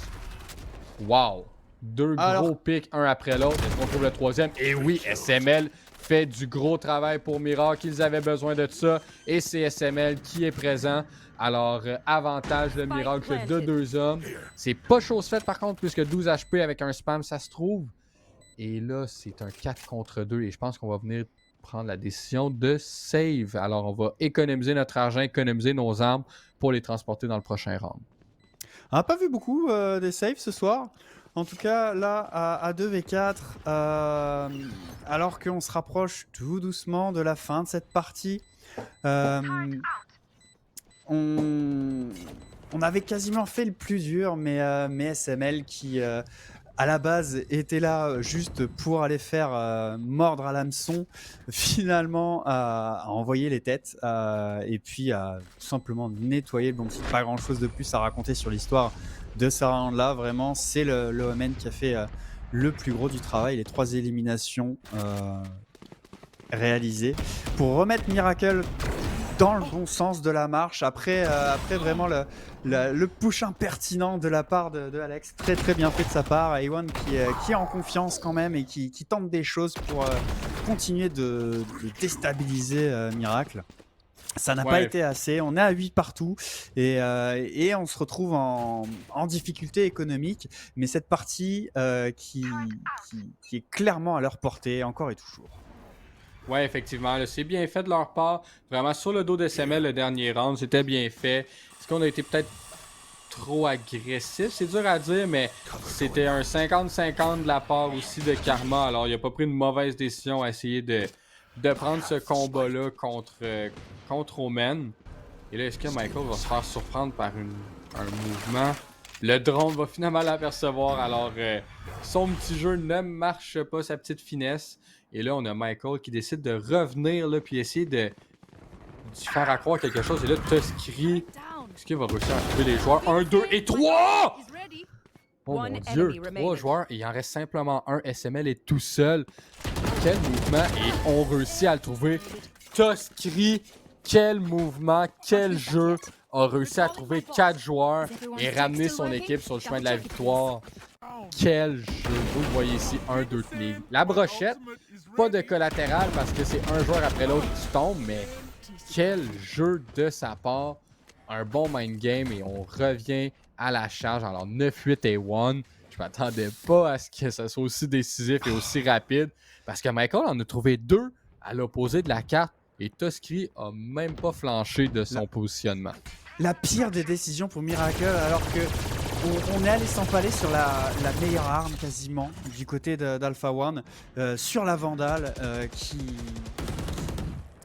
Wow! 2 gros pics, un après l'autre. Est-ce qu'on trouve le troisième? Et oui, SML fait du gros travail pour Miracle. Ils avaient besoin de ça. Et c'est SML qui est présent. Alors, avantage de Miracle de 2 hommes. C'est pas chose faite par contre, puisque 12 HP avec un spam, ça se trouve. Et là, c'est un 4 contre 2. Et je pense qu'on va venir prendre la décision de save. Alors, on va économiser notre argent, économiser nos armes pour les transporter dans le prochain round. On n'a pas vu beaucoup des saves ce soir. En tout cas, là, à 2v4, alors qu'on se rapproche tout doucement de la fin de cette partie, on avait quasiment fait le plus dur, mais SML qui, à la base, était là juste pour aller faire mordre à l'hameçon, finalement a envoyé les têtes et puis a tout simplement nettoyé. Donc, pas grand-chose de plus à raconter sur l'histoire de ce round-là. Vraiment, c'est le Omen qui a fait le plus gros du travail. Les 3 éliminations réalisées pour remettre Miracle dans le bon sens de la marche, après vraiment le push impertinent de la part de Alex, très très bien fait de sa part. A1 qui est en confiance quand même et qui tente des choses pour continuer de déstabiliser Miracle. Ça n'a pas été assez, on est à 8 partout et on se retrouve en difficulté économique, mais cette partie qui est clairement à leur portée encore et toujours. Ouais, effectivement, c'est bien fait de leur part. Vraiment, sur le dos de SML, le dernier round, c'était bien fait. Est-ce qu'on a été peut-être trop agressif? C'est dur à dire, mais c'était un 50-50 de la part aussi de Karma. Alors, il n'a pas pris une mauvaise décision à essayer de prendre ce combat-là contre Omen. Et là, est-ce que Michael va se faire surprendre par un mouvement? Le drone va finalement l'apercevoir. Alors, son petit jeu ne marche pas, sa petite finesse. Et là, on a Michael qui décide de revenir là, puis essayer de faire accroire quelque chose. Et là, Tuskry, est-ce qu'il va réussir à trouver les joueurs? 1, 2 et 3! Oh mon Dieu, 3 joueurs. Et il en reste simplement un. SML est tout seul. Quel mouvement. Et on réussit à le trouver. Tuskry, quel mouvement, quel jeu. A réussi à trouver 4 joueurs et ramener son équipe sur le chemin de la victoire. Quel jeu. Vous le voyez ici, 1, 2, 3. La brochette, pas de collatéral parce que c'est un joueur après l'autre qui tombe, mais quel jeu de sa part. Un bon mind game et on revient à la charge. Alors 9-8 et 1. Je m'attendais pas à ce que ça soit aussi décisif et aussi rapide parce que Michael en a trouvé 2 à l'opposé de la carte et Tuskry a même pas flanché de son positionnement. La pire des décisions pour Miracle alors que on est allé s'empaler sur la meilleure arme quasiment du côté d'Alpha One, sur la Vandale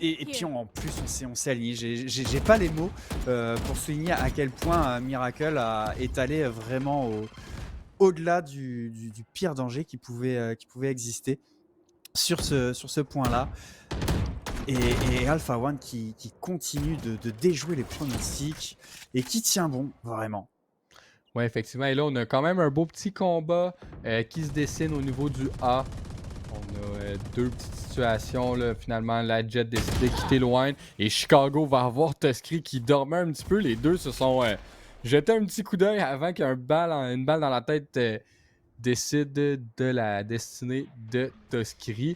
et puis en plus on s'est aligné. J'ai pas les mots pour souligner à quel point Miracle est allé vraiment au-delà du pire danger qui pouvait exister sur ce point-là. Et Alpha One qui continue de déjouer les pronostics et qui tient bon, vraiment. Ouais, effectivement. Et là, on a quand même un beau petit combat qui se dessine au niveau du A. On a 2 petites situations. Là. Finalement, la Jet décide de quitter loin. Et Chicago va avoir Tuskry qui dormait un petit peu. Les deux se sont jetés un petit coup d'œil avant qu'une balle dans la tête décide de la destinée de Tuskry.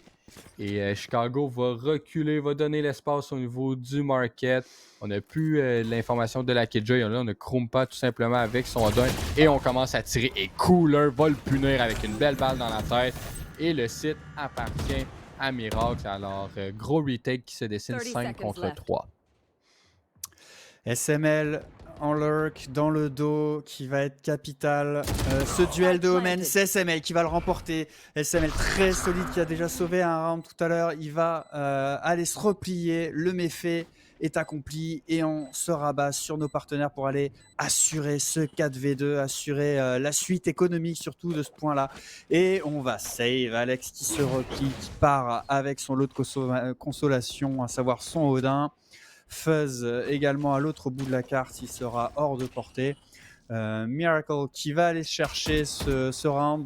Et Chicago va reculer, va donner l'espace au niveau du market. On n'a plus l'information de la Killjoy. Là, on a Krumpa tout simplement avec son dun. Et on commence à tirer. Et Cooler va le punir avec une belle balle dans la tête. Et le site appartient à Miracle. Alors, gros retake qui se dessine 5 contre 3. SML en lurk dans le dos qui va être capital. Ce duel de Omen, c'est SML qui va le remporter. SML très solide qui a déjà sauvé un round tout à l'heure. Il va aller se replier. Le méfait est accompli et on se rabat sur nos partenaires pour aller assurer ce 4v2, assurer la suite économique surtout de ce point-là. Et on va save Alex qui se replie, qui part avec son lot de consolation, à savoir son Odin. Fuzz également à l'autre bout de la carte, il sera hors de portée. Miracle qui va aller chercher ce round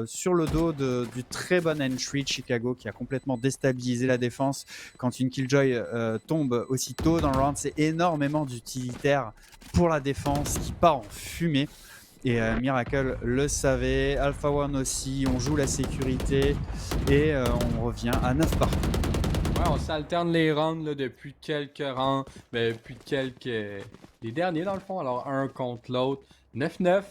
sur le dos du très bon entry de Chicago qui a complètement déstabilisé la défense. Quand une Killjoy tombe aussitôt dans le round, c'est énormément d'utilitaire pour la défense qui part en fumée. Et Miracle le savait, Alpha One aussi, on joue la sécurité et on revient à 9 partout. Ouais, on s'alterne les rounds là, depuis quelques rounds, depuis les derniers dans le fond, alors un contre l'autre. 9-9,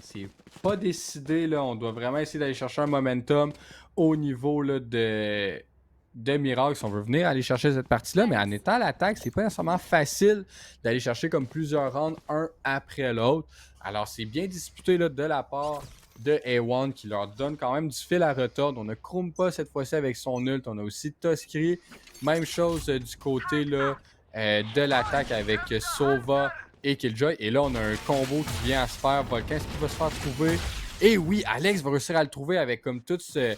c'est pas décidé, là. On doit vraiment essayer d'aller chercher un momentum au niveau là, de Miracle si on veut venir aller chercher cette partie-là, mais en étant à l'attaque, c'est pas nécessairement facile d'aller chercher comme plusieurs rounds un après l'autre. Alors c'est bien disputé là, de la part de A1 qui leur donne quand même du fil à retordre. On a Krumpa cette fois-ci avec son ult. On a aussi Toskri. Même chose du côté là, de l'attaque avec Sova et Killjoy. Et là, on a un combo qui vient à se faire. Volcan, est-ce qu'il va se faire trouver? Et oui, Alex va réussir à le trouver avec comme tout ce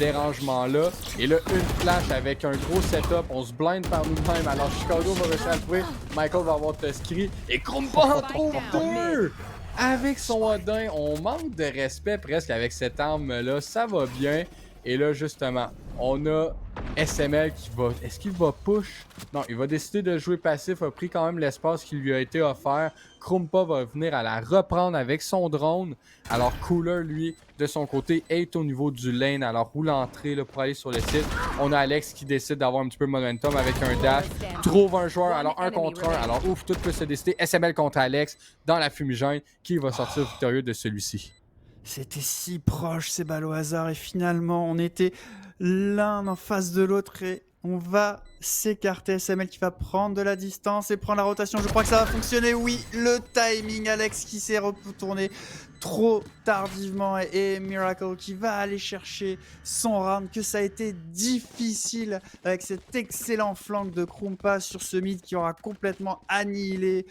dérangement-là. Et là, une flash avec un gros setup. On se blind par nous-mêmes. Alors, Chicago va réussir à le trouver. Michael va avoir Toskri. Et Krumpa en trouve deux! Avec son Odin, on manque de respect presque avec cette arme-là. Ça va bien. Et là, justement, on a SML qui va... Est-ce qu'il va push? Non, il va décider de jouer passif. A pris quand même l'espace qui lui a été offert. Krumpa va venir à la reprendre avec son drone. Alors, Cooler, lui, de son côté, est au niveau du lane. Alors, roule l'entrée pour aller sur le site. On a Alex qui décide d'avoir un petit peu de momentum avec un dash. Trouve un joueur. Alors, un contre un. Alors, ouf, tout peut se décider. SML contre Alex dans la fumigène. Qui va sortir victorieux de celui-ci? C'était si proche ces balles au hasard et finalement on était l'un en face de l'autre et on va s'écarter. SML qui va prendre de la distance et prendre la rotation. Je crois que ça va fonctionner. Oui, le timing. Alex qui s'est retourné trop tardivement et Miracle qui va aller chercher son round. Que ça a été difficile avec cet excellent flank de Krumpa sur ce mid qui aura complètement annihilé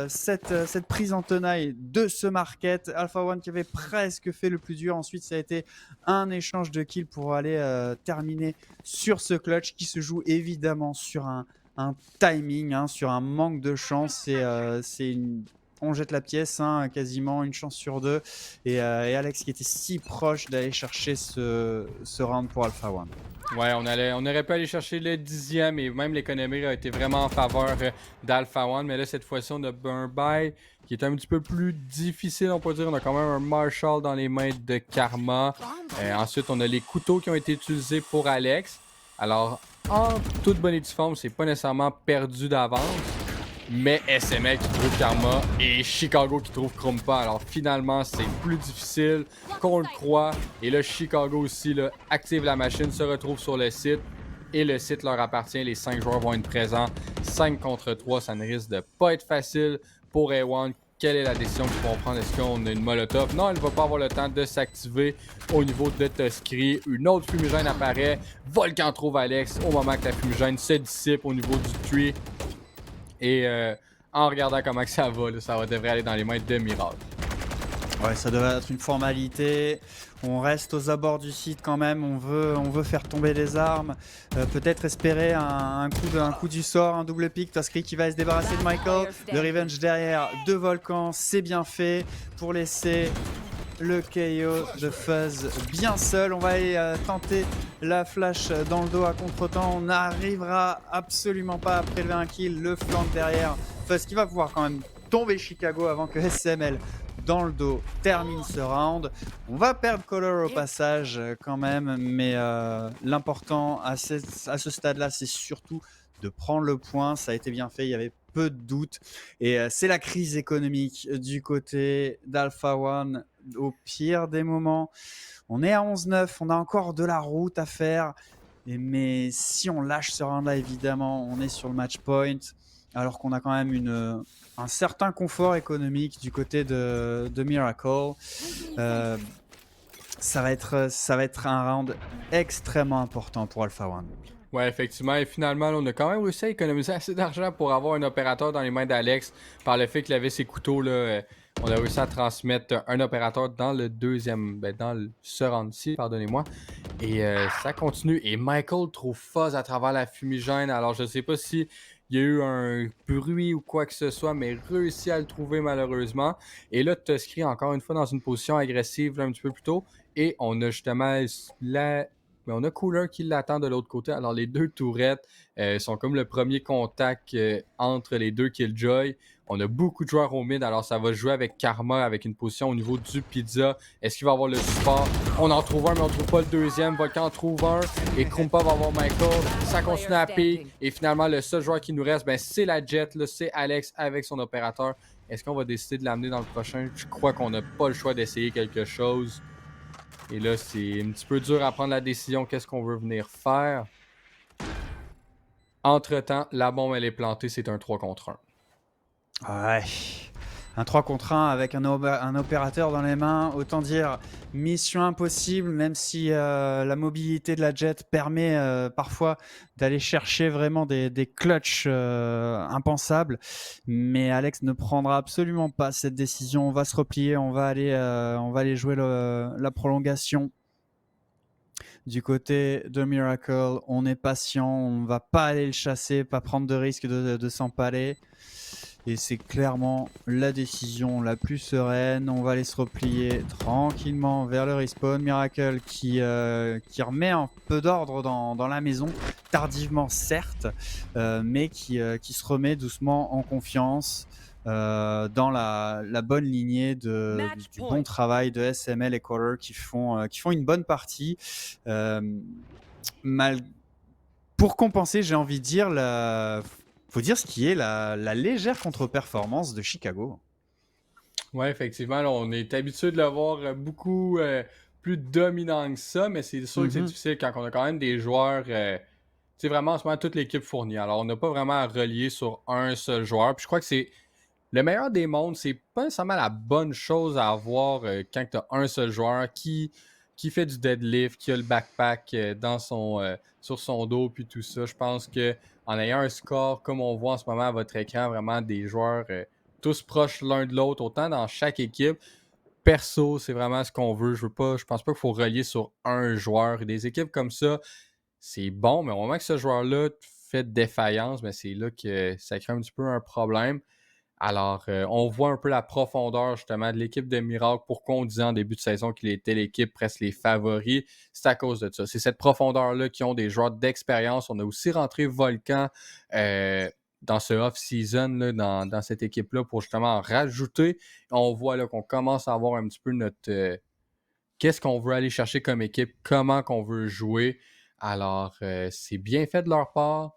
cette prise en tenaille de ce market. Alpha One qui avait presque fait le plus dur. Ensuite, ça a été un échange de kills pour aller terminer sur ce clutch qui se joue évidemment sur un timing, sur un manque de chance. On jette la pièce, quasiment une chance sur deux. Et Alex qui était si proche d'aller chercher ce round pour Alpha One. Ouais, on aurait pu aller chercher le 10e et même l'économie a été vraiment en faveur d'Alpha One. Mais là, cette fois-ci, on a un buy qui est un petit peu plus difficile, on peut dire. On a quand même un Marshall dans les mains de Karma. Ensuite, on a les couteaux qui ont été utilisés pour Alex. Alors, en toute bonne et due forme, c'est pas nécessairement perdu d'avance. Mais SML qui trouve Karma et Chicago qui trouve Krumpa. Alors finalement, c'est plus difficile qu'on le croit. Et là, Chicago aussi là, active la machine, se retrouve sur le site. Et le site leur appartient. Les 5 joueurs vont être présents. 5 contre 3, ça ne risque de pas être facile pour A1. Quelle est la décision qu'ils vont prendre? Est-ce qu'on a une molotov? Non, elle ne va pas avoir le temps de s'activer au niveau de Toskri. Une autre fumigène apparaît. Volcan trouve Alex au moment que la fumigène se dissipe au niveau du tree. Et en regardant comment que ça va, là, ça devrait aller dans les mains de Miracle. Ouais, ça devrait être une formalité. On reste aux abords du site quand même. On veut faire tomber les armes. Peut-être espérer un coup du sort, un double pick. Toskri qui va se débarrasser de Michael. Le revenge derrière de Volcan. C'est bien fait pour laisser le KO de Fuzz bien seul. On va aller tenter la flash dans le dos à contre-temps. On n'arrivera absolument pas à prélever un kill. Le flank derrière. Fuzz qui va pouvoir quand même tomber Chicago avant que SML dans le dos termine ce round. On va perdre Color au passage quand même, mais l'important à ce stade-là, c'est surtout de prendre le point. Ça a été bien fait, il y avait peu de doutes. Et c'est la crise économique du côté d'Alpha One au pire des moments. On est à 11-9, on a encore de la route à faire. Mais si on lâche ce round-là, évidemment, on est sur le match point. alors qu'on a quand même un certain confort économique du côté de Miracle. Euh, ça va être un round extrêmement important pour Alpha One. Ouais, effectivement. Et finalement, là, on a quand même réussi à économiser assez d'argent pour avoir un opérateur dans les mains d'Alex. Par le fait qu'il avait ses couteaux, là, on a réussi à transmettre un opérateur dans le deuxième, ce round-ci, pardonnez-moi. Et ça continue. Et Michael trouve Fuzz à travers la fumigène. Alors, je sais pas si il y a eu un bruit ou quoi que ce soit, mais réussi à le trouver malheureusement. Et là, Tuskry, encore une fois, dans une position agressive là, un petit peu plus tôt. Et on a justement mais on a Cooler qui l'attend de l'autre côté. Alors, les deux tourettes sont comme le premier contact entre les deux Killjoy. On a beaucoup de joueurs au mid, alors ça va jouer avec Karma, avec une position au niveau du pizza. Est-ce qu'il va avoir le support? On en trouve un, mais on trouve pas le deuxième. Volcan en trouve un. Et Krumpa va avoir Michael. Ça continue à pique. Et finalement, le seul joueur qui nous reste, c'est la Jet. Là, c'est Alex avec son opérateur. Est-ce qu'on va décider de l'amener dans le prochain? Je crois qu'on n'a pas le choix d'essayer quelque chose. Et là, c'est un petit peu dur à prendre la décision. Qu'est-ce qu'on veut venir faire? Entre-temps, la bombe, elle est plantée. C'est un 3 contre 1. Ouais. Un 3 contre 1 avec un opérateur dans les mains, autant dire mission impossible, même si la mobilité de la Jet permet parfois d'aller chercher vraiment des clutches impensables. Mais Alex ne prendra absolument pas cette décision. On va se replier, on va aller jouer la prolongation. Du côté de Miracle, on est patient, on va pas aller le chasser, pas prendre de risque de s'empaler. Et c'est clairement la décision la plus sereine. On va aller se replier tranquillement vers le respawn. Miracle qui remet un peu d'ordre dans la maison, tardivement certes, mais qui se remet doucement en confiance dans la bonne lignée du bon travail de SML et Caller qui font une bonne partie. Pour compenser, j'ai envie de dire, faut dire ce qui est la légère contre-performance de Chicago. Ouais, effectivement, là, on est habitué de le voir beaucoup plus dominant que ça, mais c'est sûr que c'est difficile quand on a quand même des joueurs. C'est vraiment en ce moment toute l'équipe fournie. Alors, on n'a pas vraiment à relier sur un seul joueur. Puis je crois que c'est le meilleur des mondes. C'est pas nécessairement la bonne chose à avoir quand tu as un seul joueur qui fait du deadlift, qui a le backpack sur son dos, puis tout ça. Je pense que en ayant un score comme on voit en ce moment à votre écran, vraiment des joueurs tous proches l'un de l'autre, autant dans chaque équipe. Perso, c'est vraiment ce qu'on veut. Je pense pas qu'il faut relier sur un joueur. Des équipes comme ça, c'est bon, mais au moment que ce joueur-là fait défaillance, ben c'est là que ça crée un petit peu un problème. Alors, on voit un peu la profondeur justement de l'équipe de Miracle. Pourquoi on disait en début de saison qu'il était l'équipe presque les favoris? C'est à cause de ça. C'est cette profondeur-là qui ont des joueurs d'expérience. On a aussi rentré Volcan dans ce off-season, là, dans cette équipe-là, pour justement en rajouter. On voit là, qu'on commence à avoir un petit peu notre... qu'est-ce qu'on veut aller chercher comme équipe? Comment qu'on veut jouer? Alors, c'est bien fait de leur part.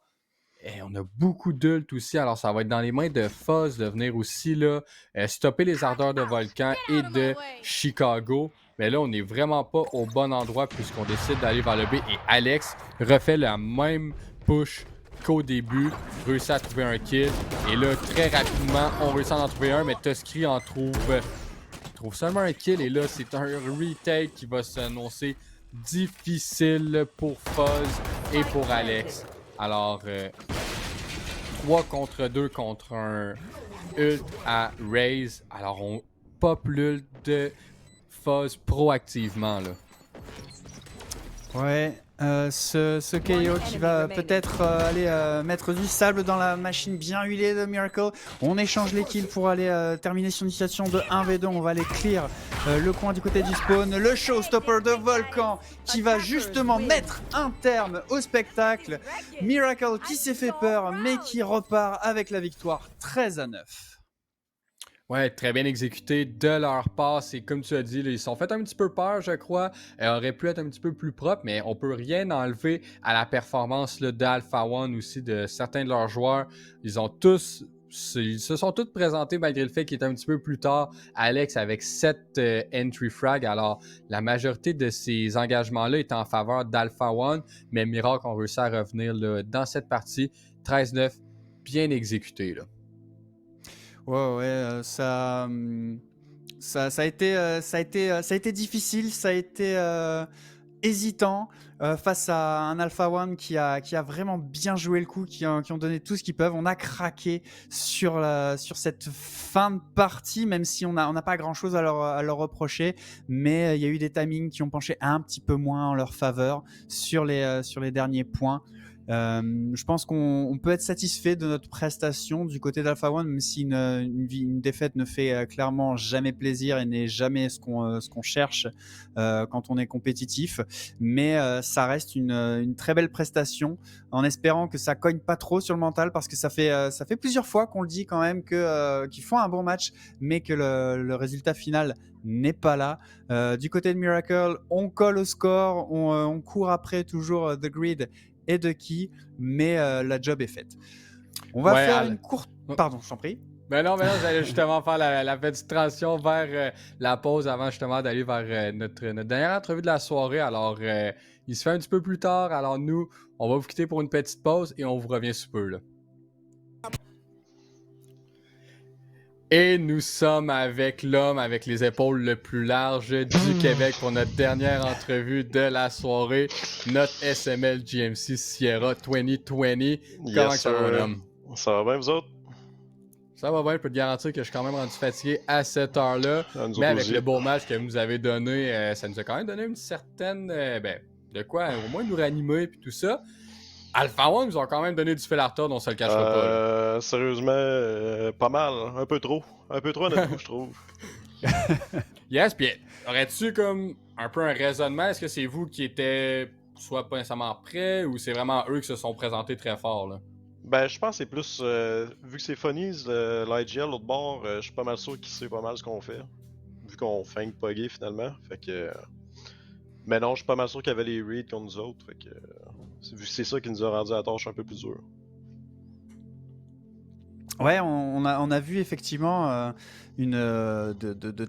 Et on a beaucoup d'ults aussi, alors ça va être dans les mains de Fuzz de venir aussi là, stopper les ardeurs de Volcan et de Chicago. Mais là, on n'est vraiment pas au bon endroit puisqu'on décide d'aller vers le B. Et Alex refait la même push qu'au début, réussit à trouver un kill. Et là, très rapidement, on réussit à en trouver un, mais Tuskry en trouve seulement un kill. Et là, c'est un retake qui va s'annoncer difficile pour Fuzz et pour Alex. Alors, 3 contre 2 contre un ult à Raze. Alors, on pop l'ult de Fuzz proactivement, là. Ouais, ce KO qui va peut-être aller mettre du sable dans la machine bien huilée de Miracle. On échange les kills pour aller terminer son initiation de 1v2. On va aller clear le coin du côté du spawn. Le showstopper de Volcan qui va justement mettre un terme au spectacle. Miracle qui s'est fait peur mais qui repart avec la victoire 13-9. Ouais, très bien exécuté de leur part. C'est comme tu as dit, là, ils sont fait un petit peu peur, je crois. Aurait pu être un petit peu plus propre, mais on peut rien enlever à la performance d'Alpha One aussi de certains de leurs joueurs. Ils se sont tous présentés malgré le fait qu'il était un petit peu plus tard. Alex avec 7 entry frag. Alors, la majorité de ces engagements-là est en faveur d'Alpha One, mais Miracle ont réussi à revenir là, dans cette partie 13-9. bien exécuté, là. Ouais, ça a été difficile, ça a été hésitant face à un Alpha One qui a vraiment bien joué le coup, qui ont donné tout ce qu'ils peuvent. On a craqué sur cette fin de partie, même si on n'a pas grand-chose à leur reprocher, mais il y a eu des timings qui ont penché un petit peu moins en leur faveur sur les derniers points. Je pense qu'on peut être satisfait de notre prestation du côté d'Alpha One, même si une défaite ne fait clairement jamais plaisir et n'est jamais ce qu'on cherche quand on est compétitif. Mais ça reste une très belle prestation, en espérant que ça cogne pas trop sur le mental, parce que ça fait plusieurs fois qu'on le dit quand même qu'ils font un bon match, mais que le résultat final n'est pas là. Du côté de Miracle, on colle au score, on court après toujours The Grid et de qui, mais la job est faite. On va faire une courte... Pardon, je t'en prie. Ben non, j'allais justement faire la petite transition vers la pause avant justement d'aller vers notre dernière entrevue de la soirée. Alors, il se fait un petit peu plus tard, alors nous, on va vous quitter pour une petite pause et on vous revient sous peu, là. Et nous sommes avec l'homme avec les épaules le plus larges du Québec pour notre dernière entrevue de la soirée, notre SML GMC Sierra 2020. Comment ça va, mon homme? Ça va bien, vous autres? Ça va bien, je peux te garantir que je suis quand même rendu fatigué à cette heure-là. Mais avec le beau match que vous nous avez donné, ça nous a quand même donné une certaine... de quoi, au moins nous ranimer et tout ça. Alpha One nous ont quand même donné du fil à retordre, on se le cachera pas. Là. Sérieusement, pas mal. Un peu trop. Un peu trop à notre goût, je trouve. Yes, puis aurais-tu comme un peu un raisonnement? Est-ce que c'est vous qui étiez soit pas nécessairement prêts ou c'est vraiment eux qui se sont présentés très fort, là? Ben, je pense que c'est plus... vu que c'est Funnies, l'IGL, l'autre bord, je suis pas mal sûr qu'il sait pas mal ce qu'on fait. Vu qu'on feint pas gay, finalement. Fait que... Mais non, je suis pas mal sûr qu'il y avait les reads contre nous autres. Fait que... vu que c'est ça qui nous a rendu la tâche un peu plus dure. Ouais, on a vu effectivement de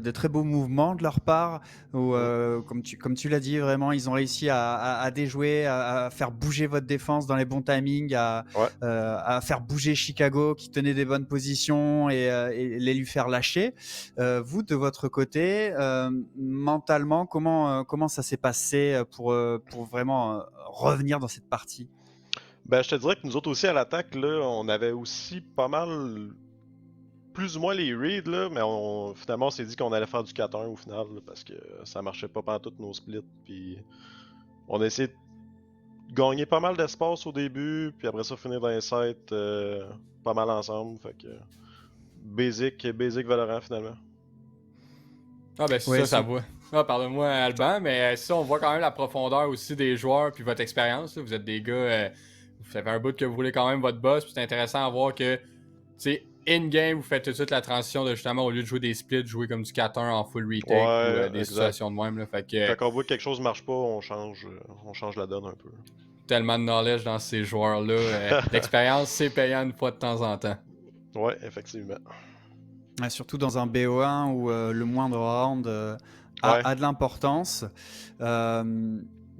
très beaux mouvements de leur part, où, comme tu l'as dit, vraiment, ils ont réussi à déjouer, à faire bouger votre défense dans les bons timings, à faire bouger Chicago qui tenait des bonnes positions et les lui faire lâcher. Vous, de votre côté, mentalement, comment ça s'est passé pour vraiment revenir dans cette partie? Ben, je te dirais que nous autres aussi à l'attaque, là, on avait aussi pas mal, plus ou moins les reads, là, mais finalement on s'est dit qu'on allait faire du 4-1 au final, là, parce que ça marchait pas pendant toutes nos splits, puis on a essayé de gagner pas mal d'espace au début, puis après ça finir dans les sets pas mal ensemble, fait que basic Valorant finalement. Ah ben c'est ça vaut. Ah, pardonne-moi Alban, mais ça on voit quand même la profondeur aussi des joueurs puis votre expérience, là. Vous êtes des gars... ça fait un bout que vous voulez quand même votre boss, puis c'est intéressant à voir que, tu sais, in-game, vous faites tout de suite la transition de justement, au lieu de jouer des splits, jouer comme du 4-1 en full retake ou des situations de même. Là, fait que, quand on voit que quelque chose marche pas, on change la donne un peu. Tellement de knowledge dans ces joueurs-là. L'expérience, c'est payant une fois de temps en temps. Ouais, effectivement. Surtout dans un BO1 où le moindre round a de l'importance.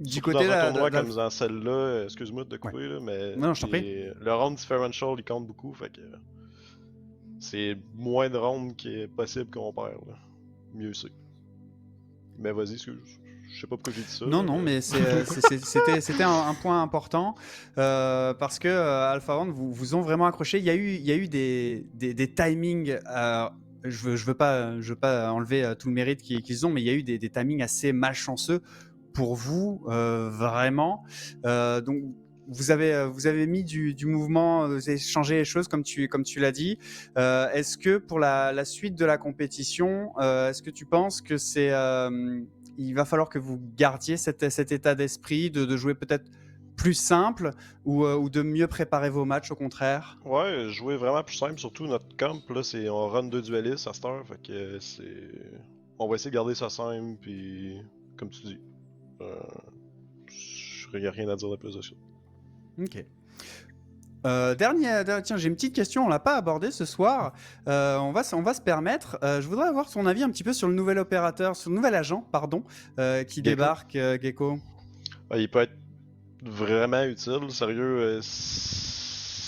Du côté dans un tournoi comme dans celle-là, excuse-moi de te couper, là, mais non, je t'en prie. Le round differential il compte beaucoup, fait que c'est moins de rounds qui est possible qu'on perd. Là. Mieux c'est. Mais vas-y, excuse. Je sais pas pourquoi j'ai dit ça. Non, mais c'était un point important parce que Alpha One vous ont vraiment accroché. Il y a eu des timings. Je veux pas enlever tout le mérite qu'ils ont, mais il y a eu des timings assez malchanceux pour vous, vraiment. Donc vous avez mis du mouvement, vous avez changé les choses comme tu l'as dit. Est-ce que pour la suite de la compétition, est-ce que tu penses que il va falloir que vous gardiez cet état d'esprit de jouer peut-être plus simple ou de mieux préparer vos matchs au contraire? Ouais, jouer vraiment plus simple, surtout notre camp, là, on run 2 duelistes à cette heure, fait que on va essayer de garder ça simple, puis comme tu dis, il n'y a rien à dire de plus de ça. Ok. Tiens, j'ai une petite question, on l'a pas abordée ce soir. On va se permettre. Je voudrais avoir ton avis un petit peu sur le nouvel opérateur, sur le nouvel agent, pardon, qui débarque, Gecko. Il peut être vraiment utile, sérieux.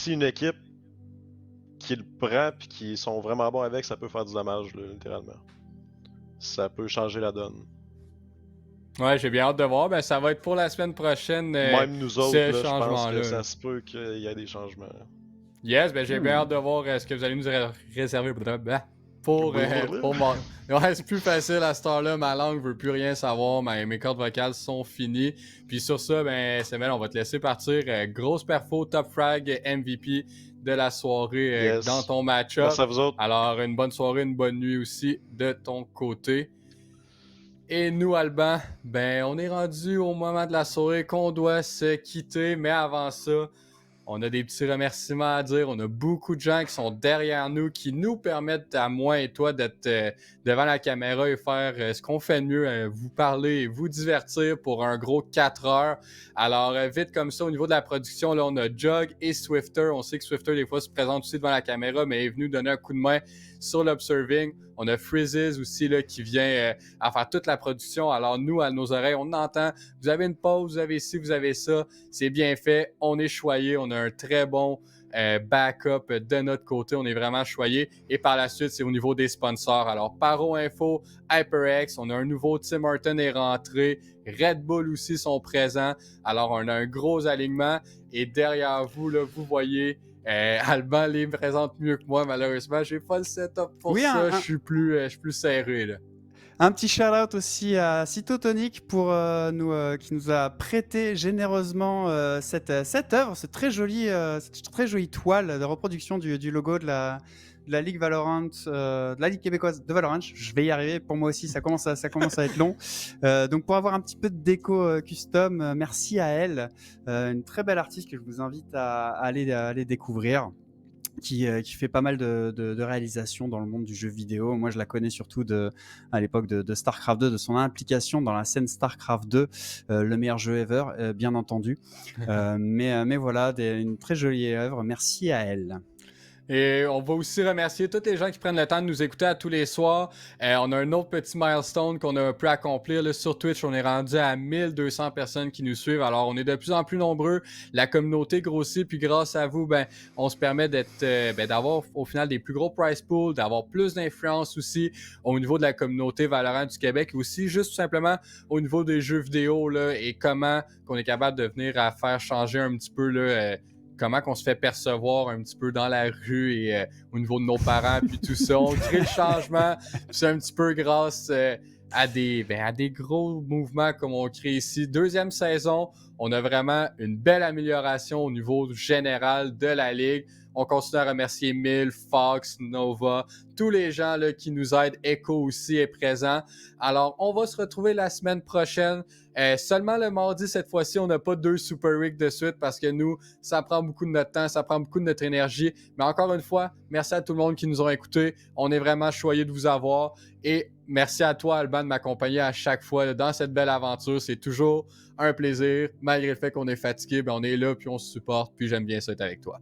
si une équipe qui le prend puis qui sont vraiment bons avec, ça peut faire du dommage, là, littéralement. Ça peut changer la donne. Ouais, j'ai bien hâte de voir. Ben, ça va être pour la semaine prochaine, Même nous autres, ce là, je pense changement-là. que ça se peut qu'il y ait des changements. Yes, ben j'ai bien hâte de voir ce que vous allez nous réserver pour Ouais, c'est plus facile à cette heure-là. Ma langue veut plus rien savoir. Mes cordes vocales sont finies. Puis sur ça, ben, Semel, on va te laisser partir. Grosse perfo, top frag, MVP de la soirée Yes. dans ton match-up. Merci à vous autres. Alors, une bonne soirée, une bonne nuit aussi de ton côté. Et nous, Alban, ben, on est rendu au moment de la soirée qu'on doit se quitter. Mais avant ça, on a des petits remerciements à dire. On a beaucoup de gens qui sont derrière nous, qui nous permettent à moi et toi d'être devant la caméra et faire ce qu'on fait de mieux, vous parler et vous divertir pour un gros 4 heures. Alors, vite comme ça, au niveau de la production, là, on a Jug et Swifter. On sait que Swifter, des fois, se présente aussi devant la caméra, mais est venu donner un coup de main sur l'observing. On a Frizzes aussi là, qui vient à faire toute la production. Alors, nous, à nos oreilles, on entend. Vous avez une pause, vous avez ci, vous avez ça. C'est bien fait. On est choyé. On a un très bon backup de notre côté. On est vraiment choyé. Et par la suite, c'est au niveau des sponsors. Alors, Paro Info, HyperX, on a un nouveau Tim Horton est rentré. Red Bull aussi sont présents. Alors, on a un gros alignement. Et derrière vous, là, vous voyez... Alban les présente mieux que moi, malheureusement. J'ai pas le setup pour ça. Je suis plus serré, là. Un petit shout-out aussi à Cytotonic pour, qui nous a prêté généreusement cette œuvre, cette très jolie toile de reproduction du logo de la Ligue Valorant, de la Ligue québécoise de Valorant. Je vais y arriver. Pour moi aussi, ça commence à être long. Donc, pour avoir un petit peu de déco custom, merci à elle. Une très belle artiste que je vous invite à aller découvrir. Qui fait pas mal de réalisations dans le monde du jeu vidéo. Moi, je la connais surtout à l'époque de StarCraft 2, de son implication dans la scène StarCraft 2, le meilleur jeu ever, bien entendu. Mais voilà, une très jolie œuvre. Merci à elle. Et on va aussi remercier tous les gens qui prennent le temps de nous écouter à tous les soirs. On a un autre petit milestone qu'on a pu accomplir. Là, sur Twitch, on est rendu à 1200 personnes qui nous suivent. Alors, on est de plus en plus nombreux. La communauté grossit. Puis grâce à vous, ben, on se permet d'avoir au final des plus gros prize pools, d'avoir plus d'influence aussi au niveau de la communauté Valorant du Québec. Aussi, juste tout simplement au niveau des jeux vidéo là, et comment qu'on est capable de venir à faire changer un petit peu là, comment qu'on se fait percevoir un petit peu dans la rue et au niveau de nos parents, puis tout ça. On crée le changement, c'est un petit peu grâce à des gros mouvements comme on crée ici. Deuxième saison, on a vraiment une belle amélioration au niveau général de la Ligue. On continue à remercier Mill, Fox, Nova, tous les gens là, qui nous aident. Echo aussi est présent. Alors, on va se retrouver la semaine prochaine. Seulement le mardi, cette fois-ci, on n'a pas 2 Super Week de suite parce que nous, ça prend beaucoup de notre temps, ça prend beaucoup de notre énergie. Mais encore une fois, merci à tout le monde qui nous ont écoutés. On est vraiment choyés de vous avoir. Et merci à toi, Alban, de m'accompagner à chaque fois là, dans cette belle aventure. C'est toujours un plaisir. Malgré le fait qu'on est fatigué, ben, on est là, puis on se supporte, puis j'aime bien ça être avec toi.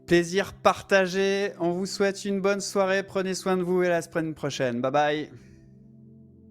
Plaisir partagé. On vous souhaite une bonne soirée. Prenez soin de vous et à la semaine prochaine. Bye bye.